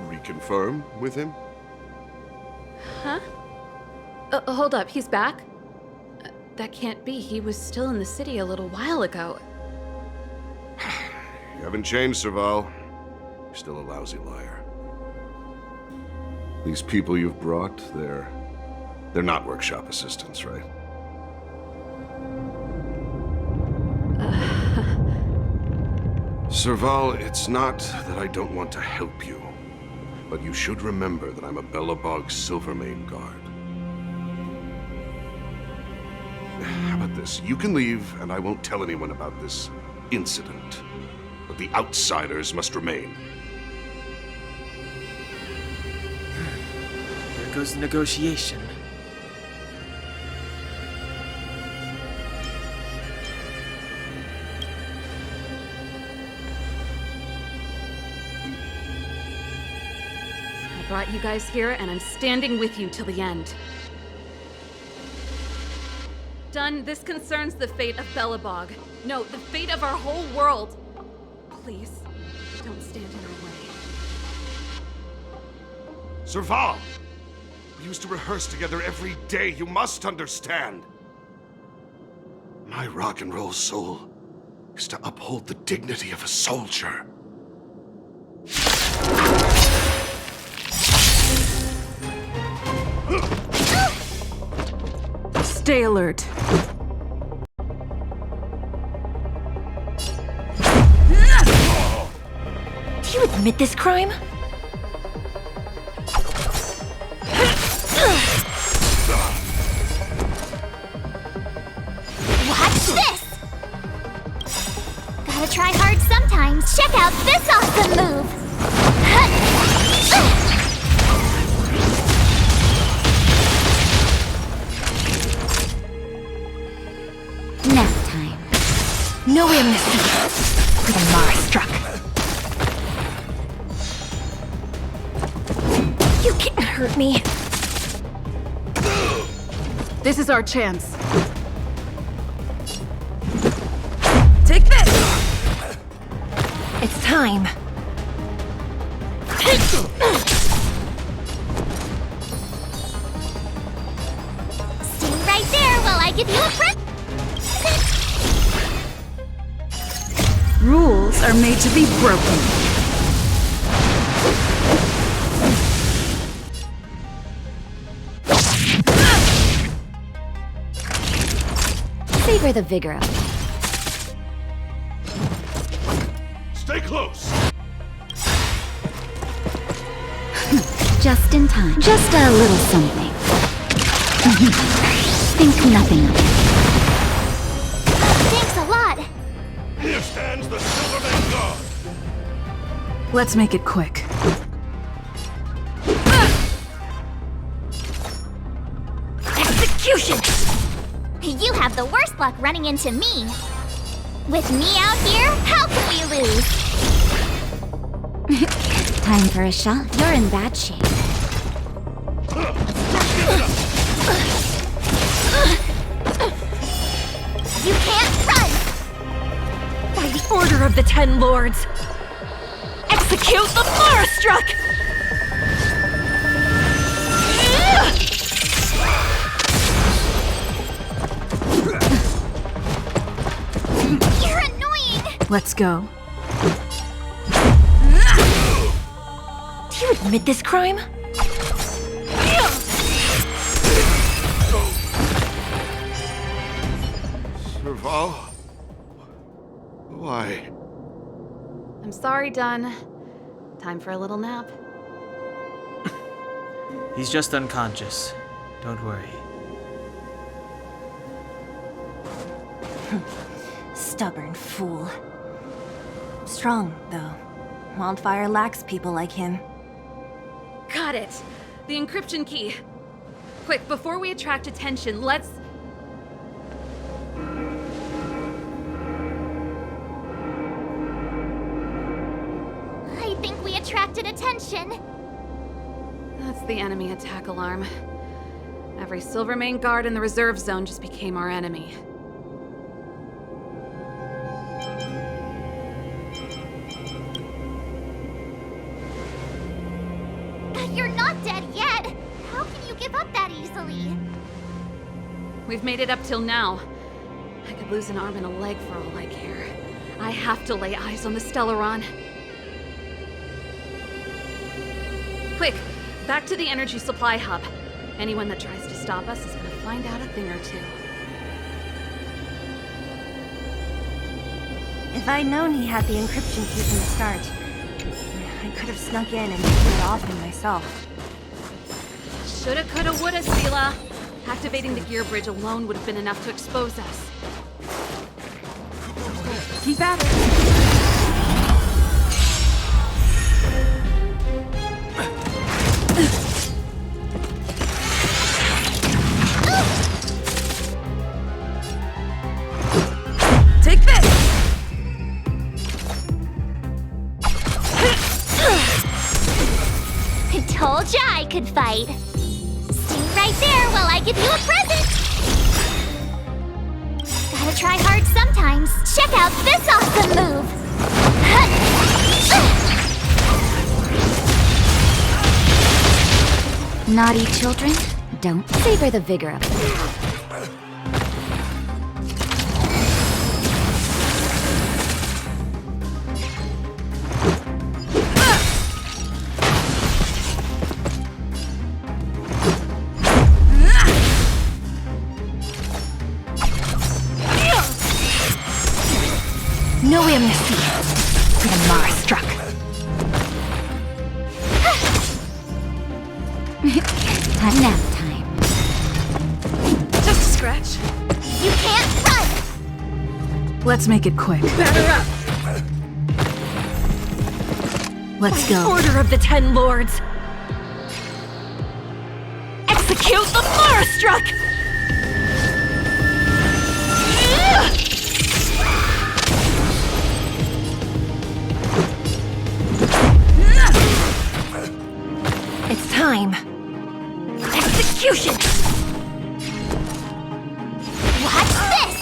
reconfirm with him? Huh? Hold up, he's back? That can't be. He was still in the city a little while ago. You haven't changed, Serval. You're still a lousy liar. These people you've brought, they're not workshop assistants, right? Serval, it's not that I don't want to help you, but you should remember that I'm a Belobog Silvermane guard. How about this? You can leave, and I won't tell anyone about this incident. But the outsiders must remain. There goes the negotiation. I brought you guys here, and I'm standing with you till the end. Done. This concerns the fate of Belobog. No, the fate of our whole world. Please, don't stand in our way. Serval! We used to rehearse together every day, you must understand. My rock and roll soul is to uphold the dignity of a soldier. Stay alert. Do you admit this crime? Watch this! Gotta try hard sometimes. Check out this awesome move! Nap time. No amnesty for the Mara struck. You can't hurt me. This is our chance. Take this! It's time. Stay right there while I give you a present! Rules are made to be broken. Savor the vigor of it. Stay close! Just in time. Just a little something. Think nothing of it. Thanks a lot! Here stands the Silvermane Guard! Let's make it quick. Execution! You have the worst luck running into me. With me out here, how can we lose? Time for a shot. You're in bad shape. You can't run! By the order of the Ten Lords, execute the Marastruck! You're annoying! Let's go. Do you admit this crime? Serval? Why? I'm sorry, Dunn. Time for a little nap. He's just unconscious. Don't worry. Stubborn fool. Strong, though. Wildfire lacks people like him. Got it! The encryption key. Quick, before we attract attention, let's... I think we attracted attention. That's the enemy attack alarm. Every Silvermane guard in the reserve zone just became our enemy. You're not dead yet. How can you give up that easily? We've made it up till now. I could lose an arm and a leg for all I care. I have to lay eyes on the Stellaron. Quick, back to the energy supply hub. Anyone that tries to stop us is gonna find out a thing or two. If I'd known he had the encryption key from the start, I could have snuck in and taken it off him myself. Shoulda, coulda, woulda, Sela. Activating the gear bridge alone would have been enough to expose us. Keep at it. Take this! I told ya I could fight. Stay right there while I give you a present. Gotta try hard sometimes. Check out this awesome move. Naughty children, don't savor the vigor of it. No amnesty for the Marastruck. Time nap time. Just a scratch. You can't run. Let's make it quick. Batter up. Let's By go. the order of the Ten Lords, execute the Marastruck! It's time. Execution! Watch this.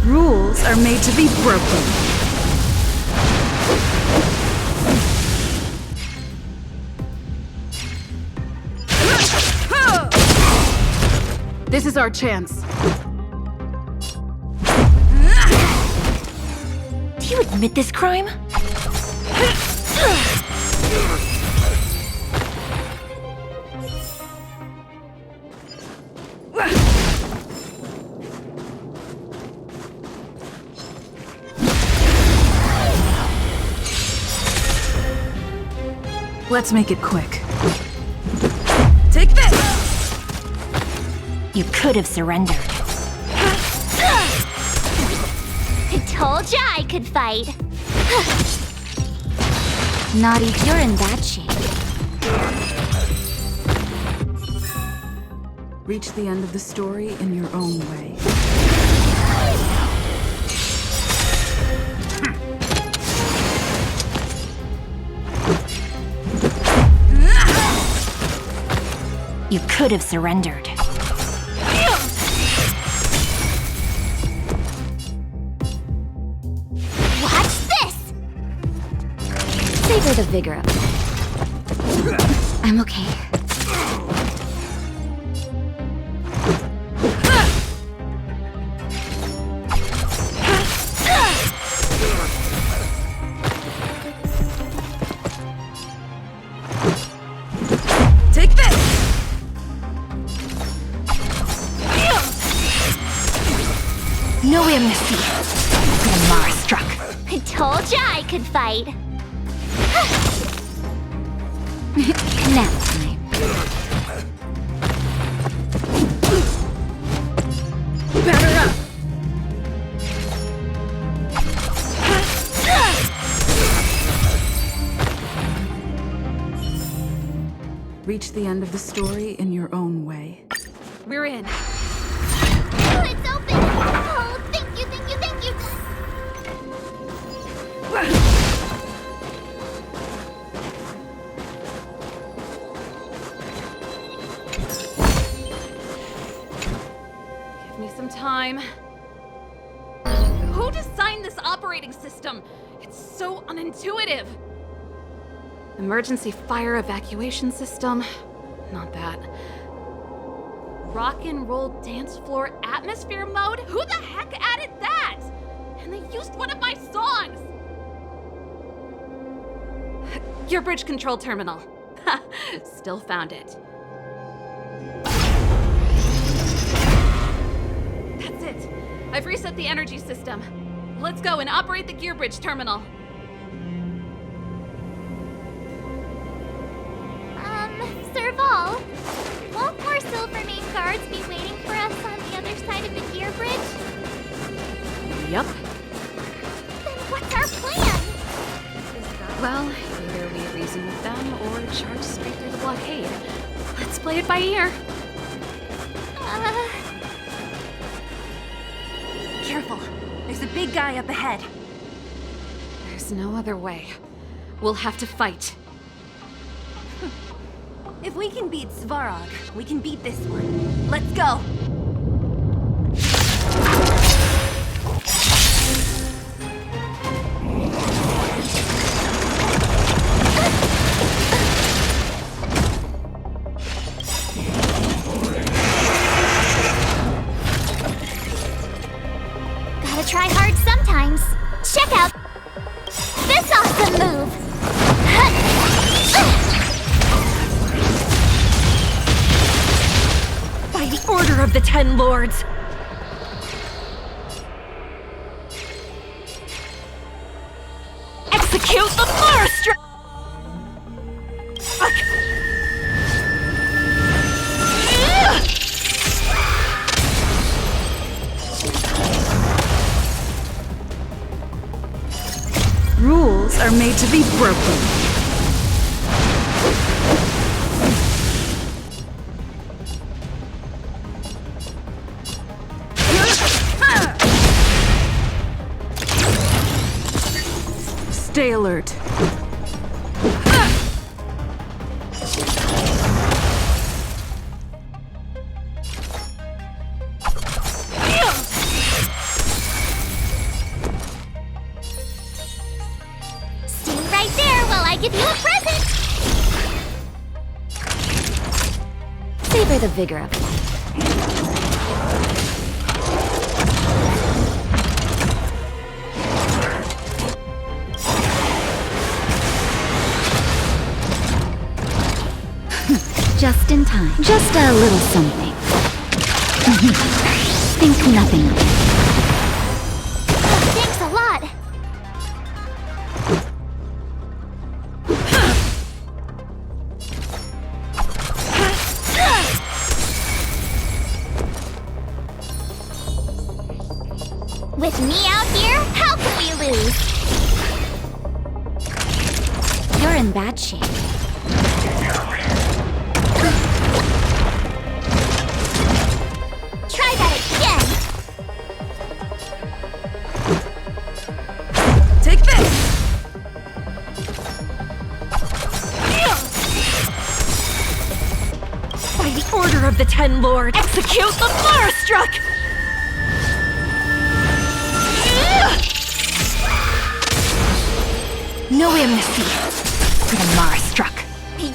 Rules are made to be broken. This is our chance. Do you admit this crime? Let's make it quick. Take this! You could have surrendered. I told ya I could fight. Naughty, you're in bad shape. Reach the end of the story in your own way. You could have surrendered. Watch this! Savor the vigor of it. I'm okay. Take this! No amnesty. The Mara struck. I told ya I could fight. Nap time. Batter up! Reach the end of the story in your own way. We're in. Oh, it's open! Oh, thank you, thank you, thank you! Give me some time. Who designed this operating system? It's so unintuitive. Emergency fire evacuation system? Not that. Rock and roll dance floor atmosphere mode? Who the heck added that? And they used one of my songs! Gear bridge control terminal. Still found it. That's it. I've reset the energy system. Let's go and operate the gear bridge terminal. Serval, won't more Silvermane guards be waiting for us on the other side of the gear bridge? Yep. Then what's our plan? Well, either we reason with them or charge straight through the blockade. Let's play it by ear. Careful. There's a big guy up ahead. There's no other way. We'll have to fight. If we can beat Svarog, we can beat this one. Let's go! Gotta try hard sometimes. Check out this awesome move! By the order of the Ten Lords! Execute the Mara strike! Rules are made to be broken. Stay alert. Stay right there while I give you a present! Savor the vigor of it. Just in time. Just a little something. Think nothing of it. Thanks a lot! With me out here, how can we lose? You're in bad shape. Try that again! Take this! By the order of the Ten Lords, execute the Marastruck! No amnesty for the Marastruck.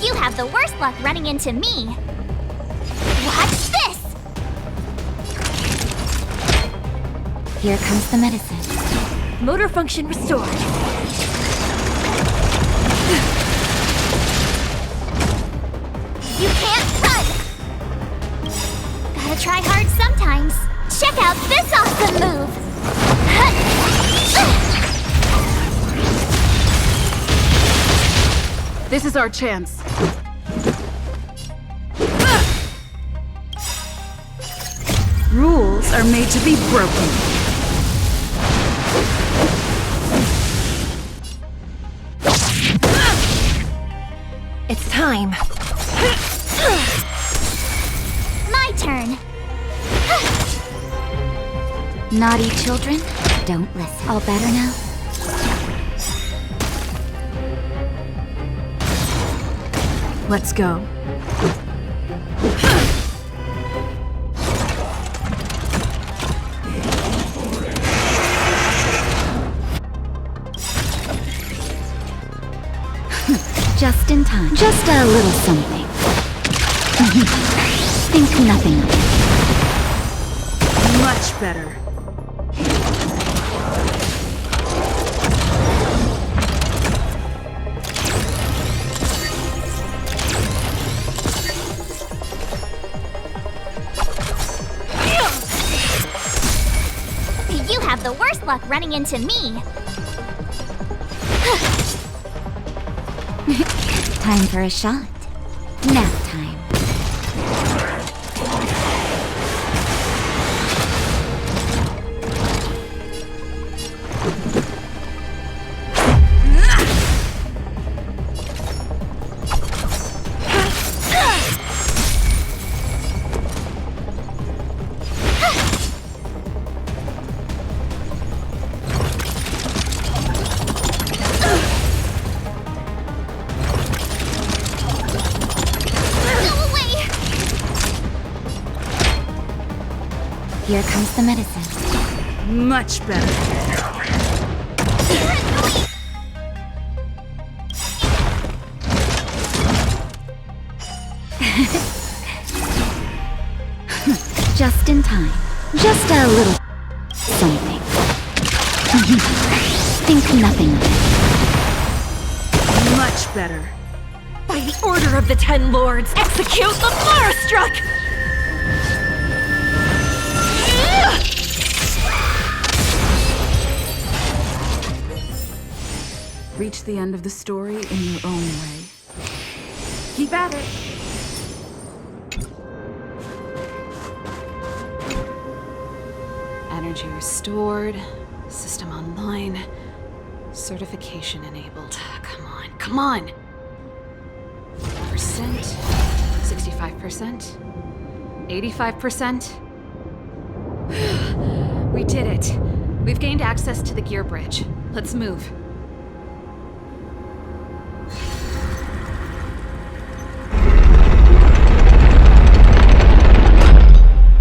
You have the worst luck running into me. Watch this! Here comes the medicine. Motor function restored. You can't run! Gotta try hard sometimes. Check out this awesome move! This is our chance. Rules are made to be broken. It's time. My turn. Naughty children, don't listen. All better now? Let's go. Just in time. Just a little something. Think nothing of it. Much better. You have the worst luck running into me. Time for a shot. Nap time. Here comes the medicine. Much better. Just in time. Just a little something. Think nothing of it. Much better. By the order of the Ten Lords, execute the Marastruck! Reach the end of the story in your own way. Keep at it. Energy restored. System online. Certification enabled. Come on, come on! Percent. 65%. 85%. We did it. We've gained access to the gear bridge. Let's move.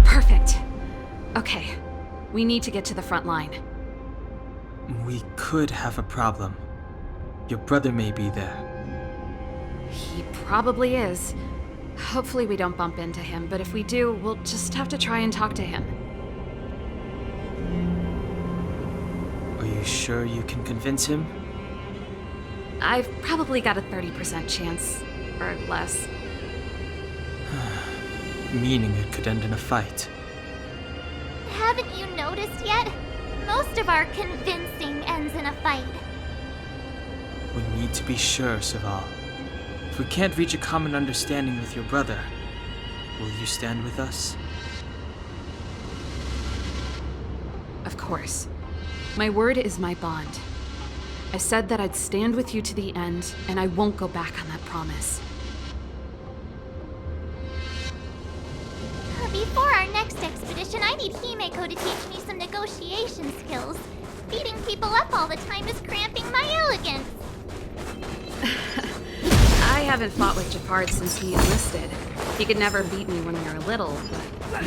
Perfect. Okay. We need to get to the front line. We could have a problem. Your brother may be there. He probably is. Hopefully we don't bump into him, but if we do, we'll just have to try and talk to him. Are you sure you can convince him? I've probably got a 30% chance, or less. Meaning it could end in a fight. Haven't you noticed yet? Most of our convincing ends in a fight. We need to be sure, Serval. If we can't reach a common understanding with your brother, will you stand with us? Of course. My word is my bond. I said that I'd stand with you to the end, and I won't go back on that promise. Before our next expedition, I need Himeko to teach me some negotiation skills. Beating people up all the time is cramping my elegance. I haven't fought with Japard since he enlisted. He could never beat me when we were little, but...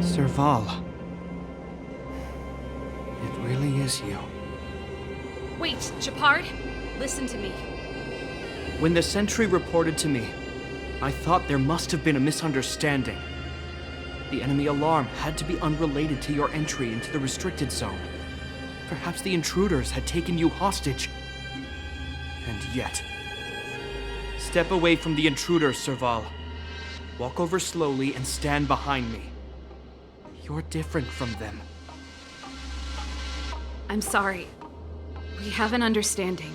Serval. It really is you. Wait, Japard, listen to me. When the sentry reported to me, I thought there must have been a misunderstanding. The enemy alarm had to be unrelated to your entry into the restricted zone. Perhaps the intruders had taken you hostage. And yet... Step away from the intruders, Serval. Walk over slowly and stand behind me. You're different from them. I'm sorry. We have an understanding.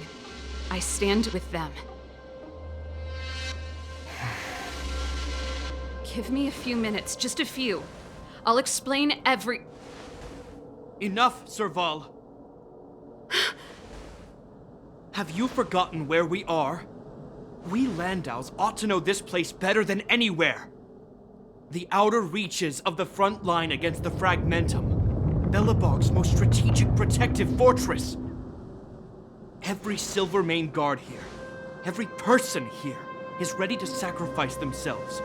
I stand with them. Give me a few minutes, just a few. I'll explain every... Enough, Serval! Have you forgotten where we are? We Landaus ought to know this place better than anywhere. The outer reaches of the front line against the Fragmentum. Belobog's most strategic protective fortress. Every Silvermane guard here, every person here, is ready to sacrifice themselves.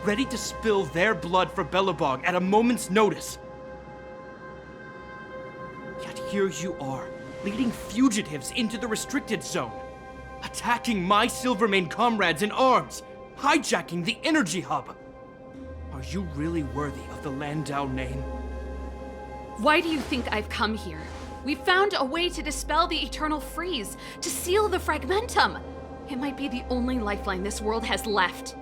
Ready to spill their blood for Belobog at a moment's notice. Yet here you are, leading fugitives into the restricted zone. Attacking my Silvermane comrades in arms. Hijacking the energy hub. Are you really worthy of the Landau name? Why do you think I've come here? We found a way to dispel the eternal freeze, to seal the Fragmentum. It might be the only lifeline this world has left.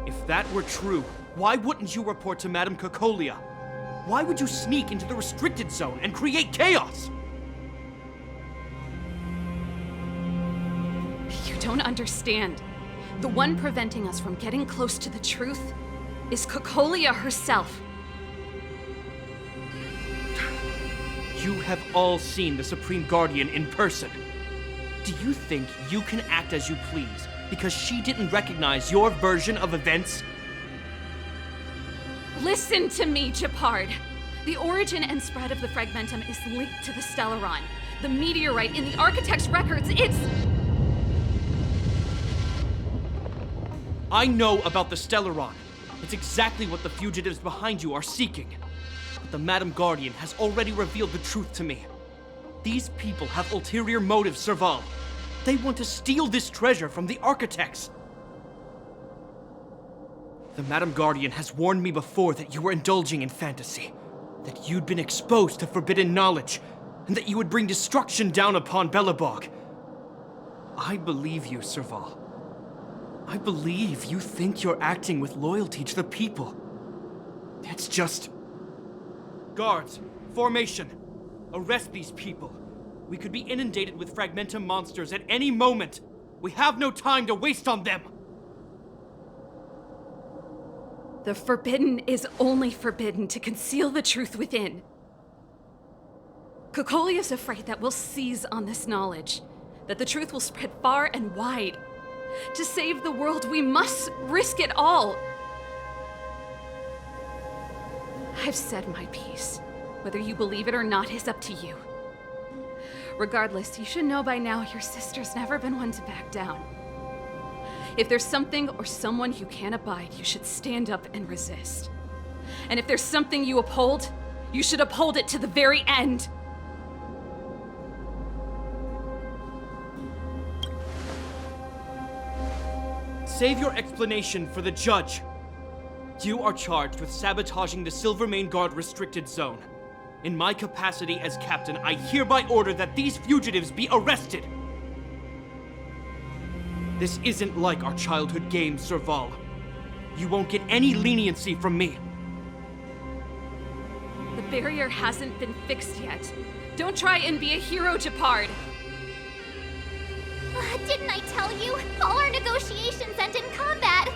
If that were true, why wouldn't you report to Madame Cocolia? Why would you sneak into the restricted zone and create chaos? You don't understand. The one preventing us from getting close to the truth is Cocolia herself. You have all seen the Supreme Guardian in person. Do you think you can act as you please because she didn't recognize your version of events? Listen to me, Japard. The origin and spread of the Fragmentum is linked to the Stellaron. The meteorite in the Architect's records, it's... I know about the Stellaron. It's exactly what the fugitives behind you are seeking. But the Madam Guardian has already revealed the truth to me. These people have ulterior motives, Serval. They want to steal this treasure from the Architects. The Madam Guardian has warned me before that you were indulging in fantasy. That you'd been exposed to forbidden knowledge. And that you would bring destruction down upon Belobog. I believe you, Serval. I believe you think you're acting with loyalty to the people. It's just... Guards, formation. Arrest these people. We could be inundated with Fragmentum monsters at any moment. We have no time to waste on them. The forbidden is only forbidden to conceal the truth within. Cocolia's afraid that we'll seize on this knowledge, that the truth will spread far and wide. To save the world, we must risk it all. I've said my piece. Whether you believe it or not is up to you. Regardless, you should know by now your sister's never been one to back down. If there's something or someone you can't abide, you should stand up and resist. And if there's something you uphold, you should uphold it to the very end. Save your explanation for the judge. You are charged with sabotaging the Silvermane Guard restricted zone. In my capacity as captain, I hereby order that these fugitives be arrested. This isn't like our childhood game, Serval. You won't get any leniency from me. The barrier hasn't been fixed yet. Don't try and be a hero, Japard. Didn't I tell you? All our negotiations end in combat.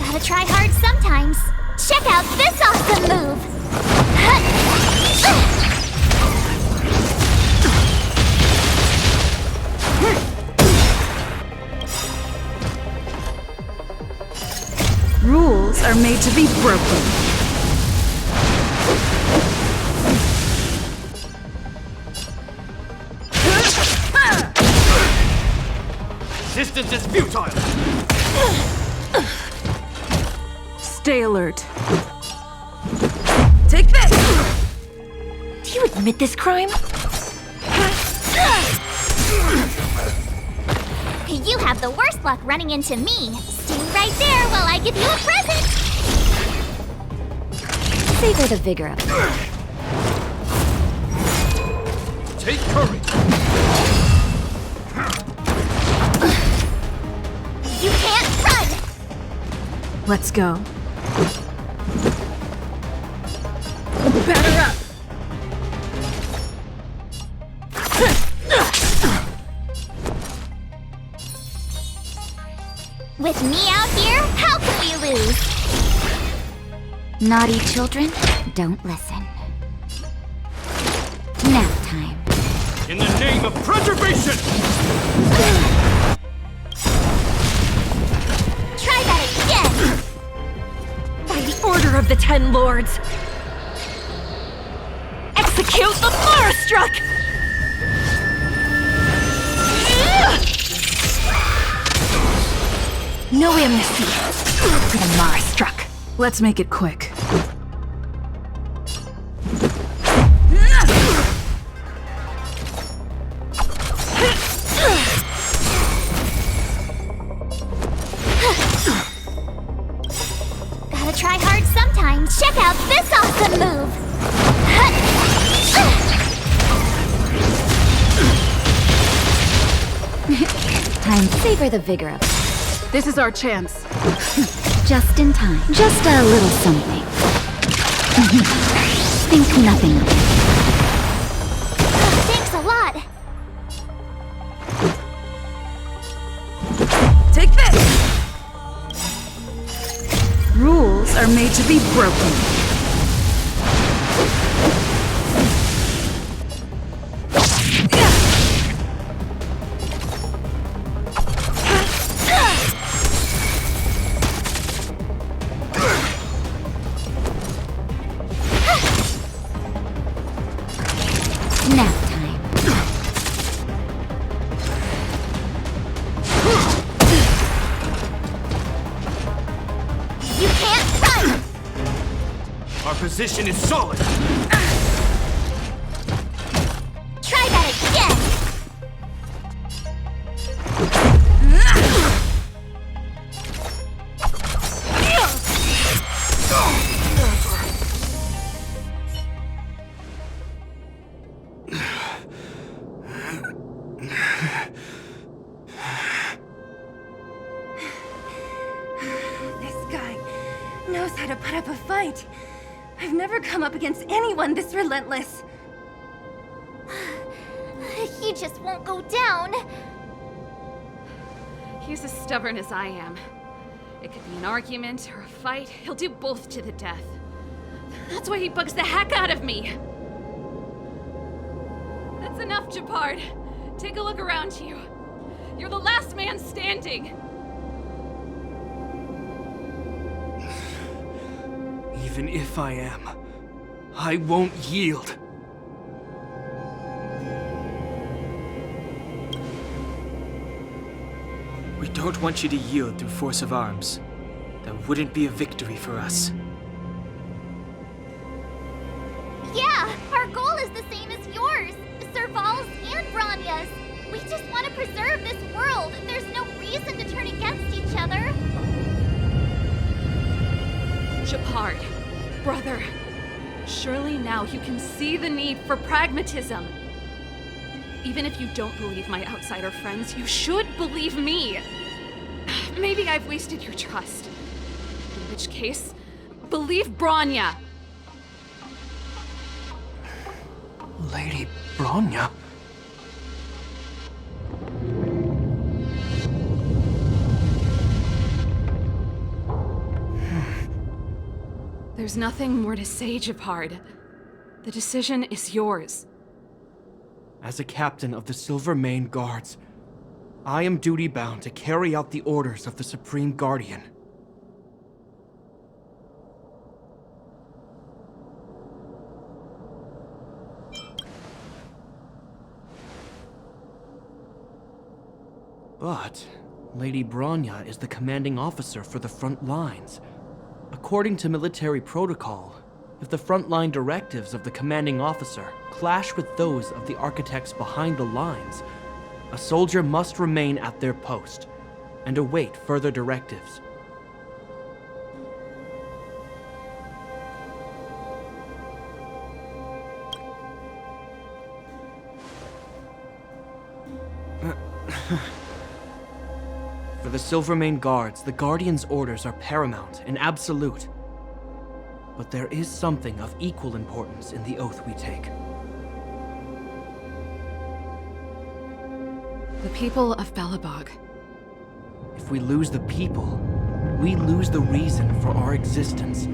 Gotta try hard sometimes. Check out this awesome move! Rules are made to be broken. Resistance is futile! Stay alert. Take this! Do you admit this crime? You have the worst luck running into me. Stay right there while I give you a present! Savor the vigor of it. Take courage! You can't run! Let's go. Batter up! With me out here, how can we lose? Naughty children, don't listen. Nap time. In the name of preservation! Try that again! By the order of the Ten Lords! Execute the Marastruck! No amnesty for the Marastruck. Let's make it quick. Gotta try hard sometimes. Check out this awesome move! Time to savor the vigor of it. This is our chance. Just in time. Just a little something. Think nothing of it. Thanks a lot. Take this! Rules are made to be broken. Nap time. You can't run! Our position is solid! Try that again! This guy knows how to put up a fight. I've never come up against anyone this relentless. He just won't go down. He's as stubborn as I am. It could be an argument or a fight. He'll do both to the death. That's why he bugs the heck out of me. That's enough, Japard. Take a look around you. You're the last man standing. Even if I am, I won't yield. We don't want you to yield through force of arms. That wouldn't be a victory for us. Yeah, our goal is the same as yours, Serval's and Bronya's. We just want to preserve this world. There's no reason to turn against each other. Japard, brother, surely now you can see the need for pragmatism. Even if you don't believe my outsider friends, you should believe me. Maybe I've wasted your trust. In which case, believe Bronya. Lady Bronya? There's nothing more to say, Japard. The decision is yours. As a captain of the Silvermane Guards, I am duty-bound to carry out the orders of the Supreme Guardian. But Lady Bronya is the commanding officer for the front lines. According to military protocol, if the frontline directives of the commanding officer clash with those of the architects behind the lines, a soldier must remain at their post and await further directives. For the Silvermane Guards, the Guardian's orders are paramount and absolute. But there is something of equal importance in the oath we take. The people of Belobog. If we lose the people, we lose the reason for our existence.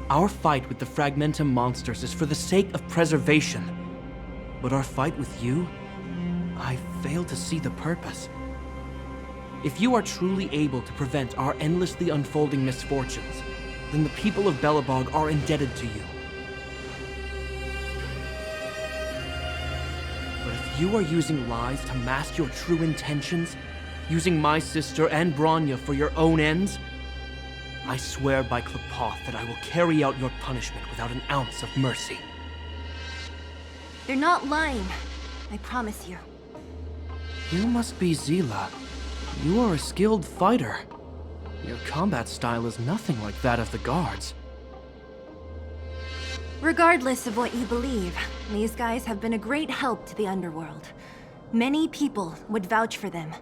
Our fight with the Fragmentum monsters is for the sake of preservation. But our fight with you, I fail to see the purpose. If you are truly able to prevent our endlessly unfolding misfortunes, then the people of Belobog are indebted to you. But if you are using lies to mask your true intentions, using my sister and Bronya for your own ends, I swear by Klapoth that I will carry out your punishment without an ounce of mercy. They're not lying. I promise you. You must be Zila. You are a skilled fighter. Your combat style is nothing like that of the guards. Regardless of what you believe, these guys have been a great help to the underworld. Many people would vouch for them.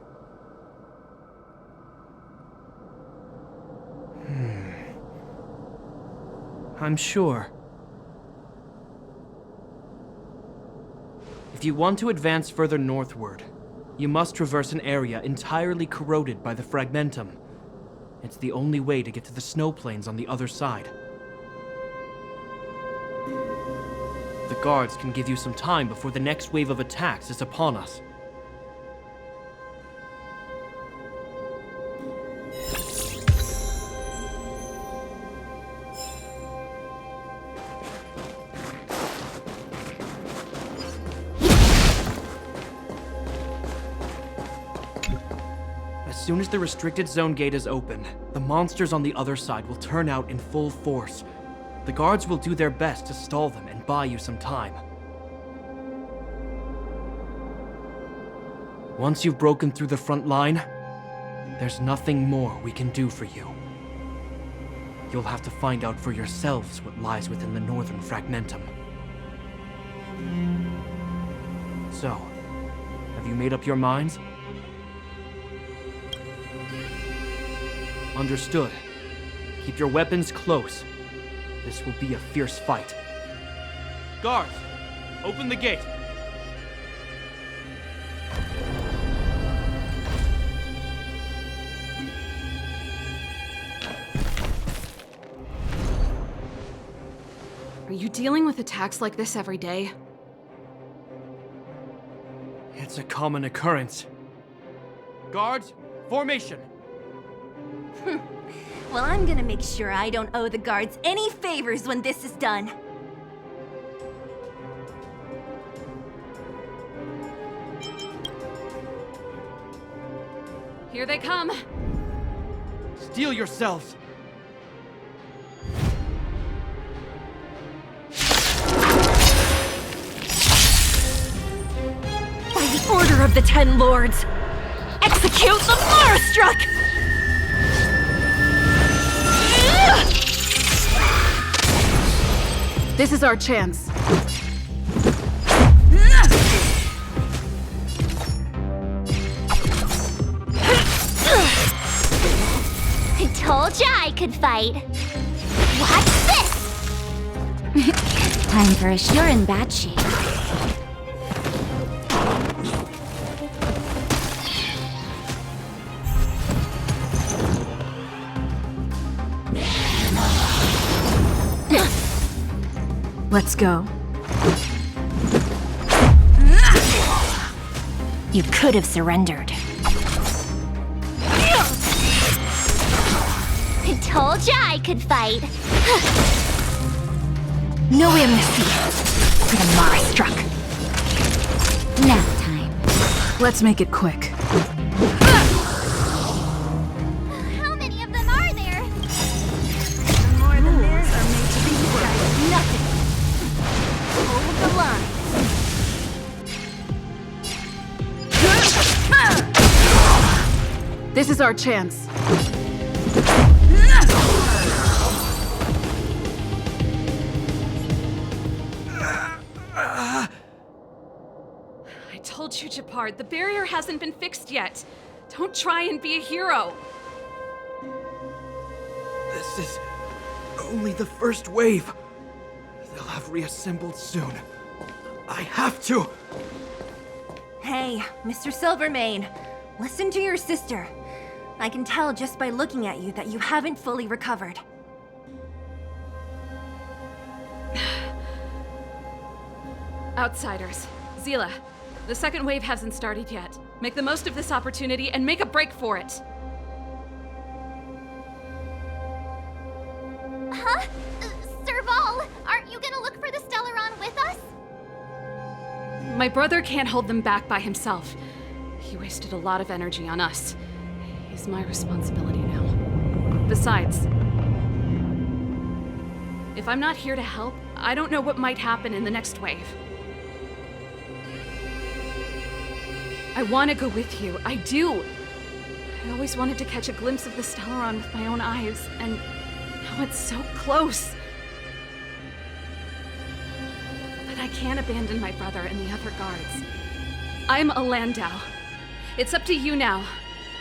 I'm sure. If you want to advance further northward, you must traverse an area entirely corroded by the Fragmentum. It's the only way to get to the snow plains on the other side. The guards can give you some time before the next wave of attacks is upon us. As soon as the restricted zone gate is open, the monsters on the other side will turn out in full force. The guards will do their best to stall them and buy you some time. Once you've broken through the front line, there's nothing more we can do for you. You'll have to find out for yourselves what lies within the northern Fragmentum. So, have you made up your minds? Understood. Keep your weapons close. This will be a fierce fight. Guards, open the gate. Are you dealing with attacks like this every day? It's a common occurrence. Guards, formation! Well, I'm gonna make sure I don't owe the guards any favors when this is done. Here they come! Steel yourselves! By the order of the Ten Lords, execute the Marastruck! This is our chance. I told ya I could fight. Watch this! Time for a sure in bad shape. Let's go. You could have surrendered. I told ya I could fight. No amnesty for the Marastruck. Nap time. Let's make it quick. How many of them are there? The more than theirs are made to be used as nothing. Hold the line. This is our chance. I told you, Japard, the barrier hasn't been fixed yet. Don't try and be a hero. This is only the first wave. They'll have reassembled soon. I have to! Hey, Mr. Silvermane, listen to your sister. I can tell just by looking at you that you haven't fully recovered. Outsiders. Zila, the second wave hasn't started yet. Make the most of this opportunity and make a break for it. Huh? Serval, aren't you gonna look for the Stellaron with us? My brother can't hold them back by himself. He wasted a lot of energy on us. He's my responsibility now. Besides, if I'm not here to help, I don't know what might happen in the next wave. I want to go with you. I do. I always wanted to catch a glimpse of the Stellaron with my own eyes, and now it's so close. But I can't abandon my brother and the other guards. I'm a Landau. It's up to you now.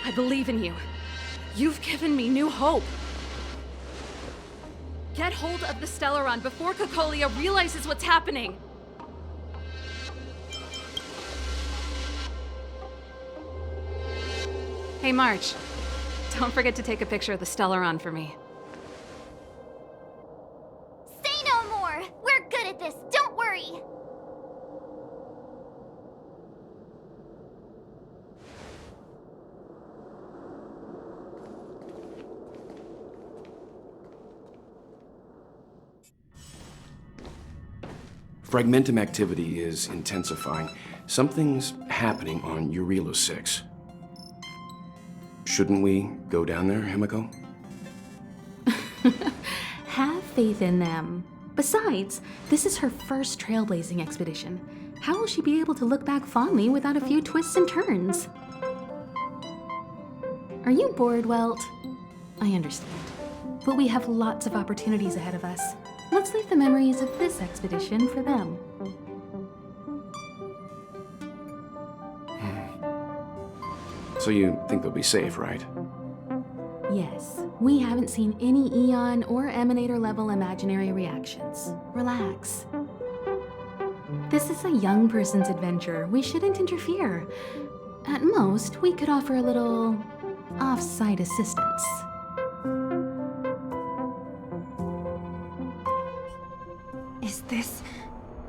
I believe in you. You've given me new hope. Get hold of the Stellaron before Cocolia realizes what's happening. Hey, March. Don't forget to take a picture of the Stellaron for me. Say no more! We're good at this, don't worry! Fragmentum activity is intensifying. Something's happening on Urilo 6. Shouldn't we go down there, Himiko? Have faith in them. Besides, this is her first trailblazing expedition. How will she be able to look back fondly without a few twists and turns? Are you bored, Welt? I understand. But we have lots of opportunities ahead of us. Let's leave the memories of this expedition for them. So you think they'll be safe, right? Yes, we haven't seen any Eon or Emanator level imaginary reactions. Relax. This is a young person's adventure. We shouldn't interfere. At most, we could offer a little off-site assistance. Is this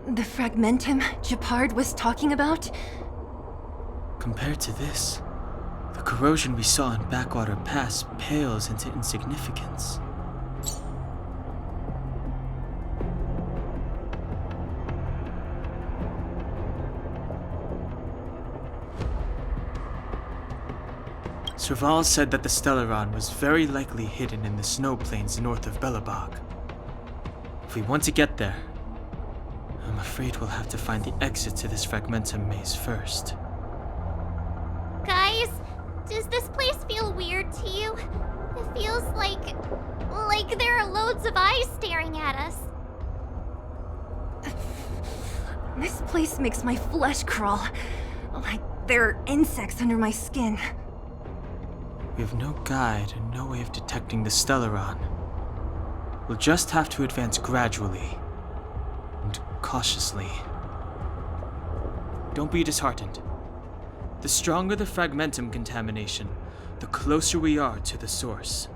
the fragmentum Japard was talking about? Compared to this, the corrosion we saw in Backwater Pass pales into insignificance. Serval said that the Stellaron was very likely hidden in the snow plains north of Belobog. If we want to get there, I'm afraid we'll have to find the exit to this Fragmentum maze first. Guys, does this place feel weird to you? It feels like there are loads of eyes staring at us. This place makes my flesh crawl. Like there are insects under my skin. We have no guide and no way of detecting the Stellaron. We'll just have to advance gradually and cautiously. Don't be disheartened. The stronger the Fragmentum contamination, the closer we are to the source.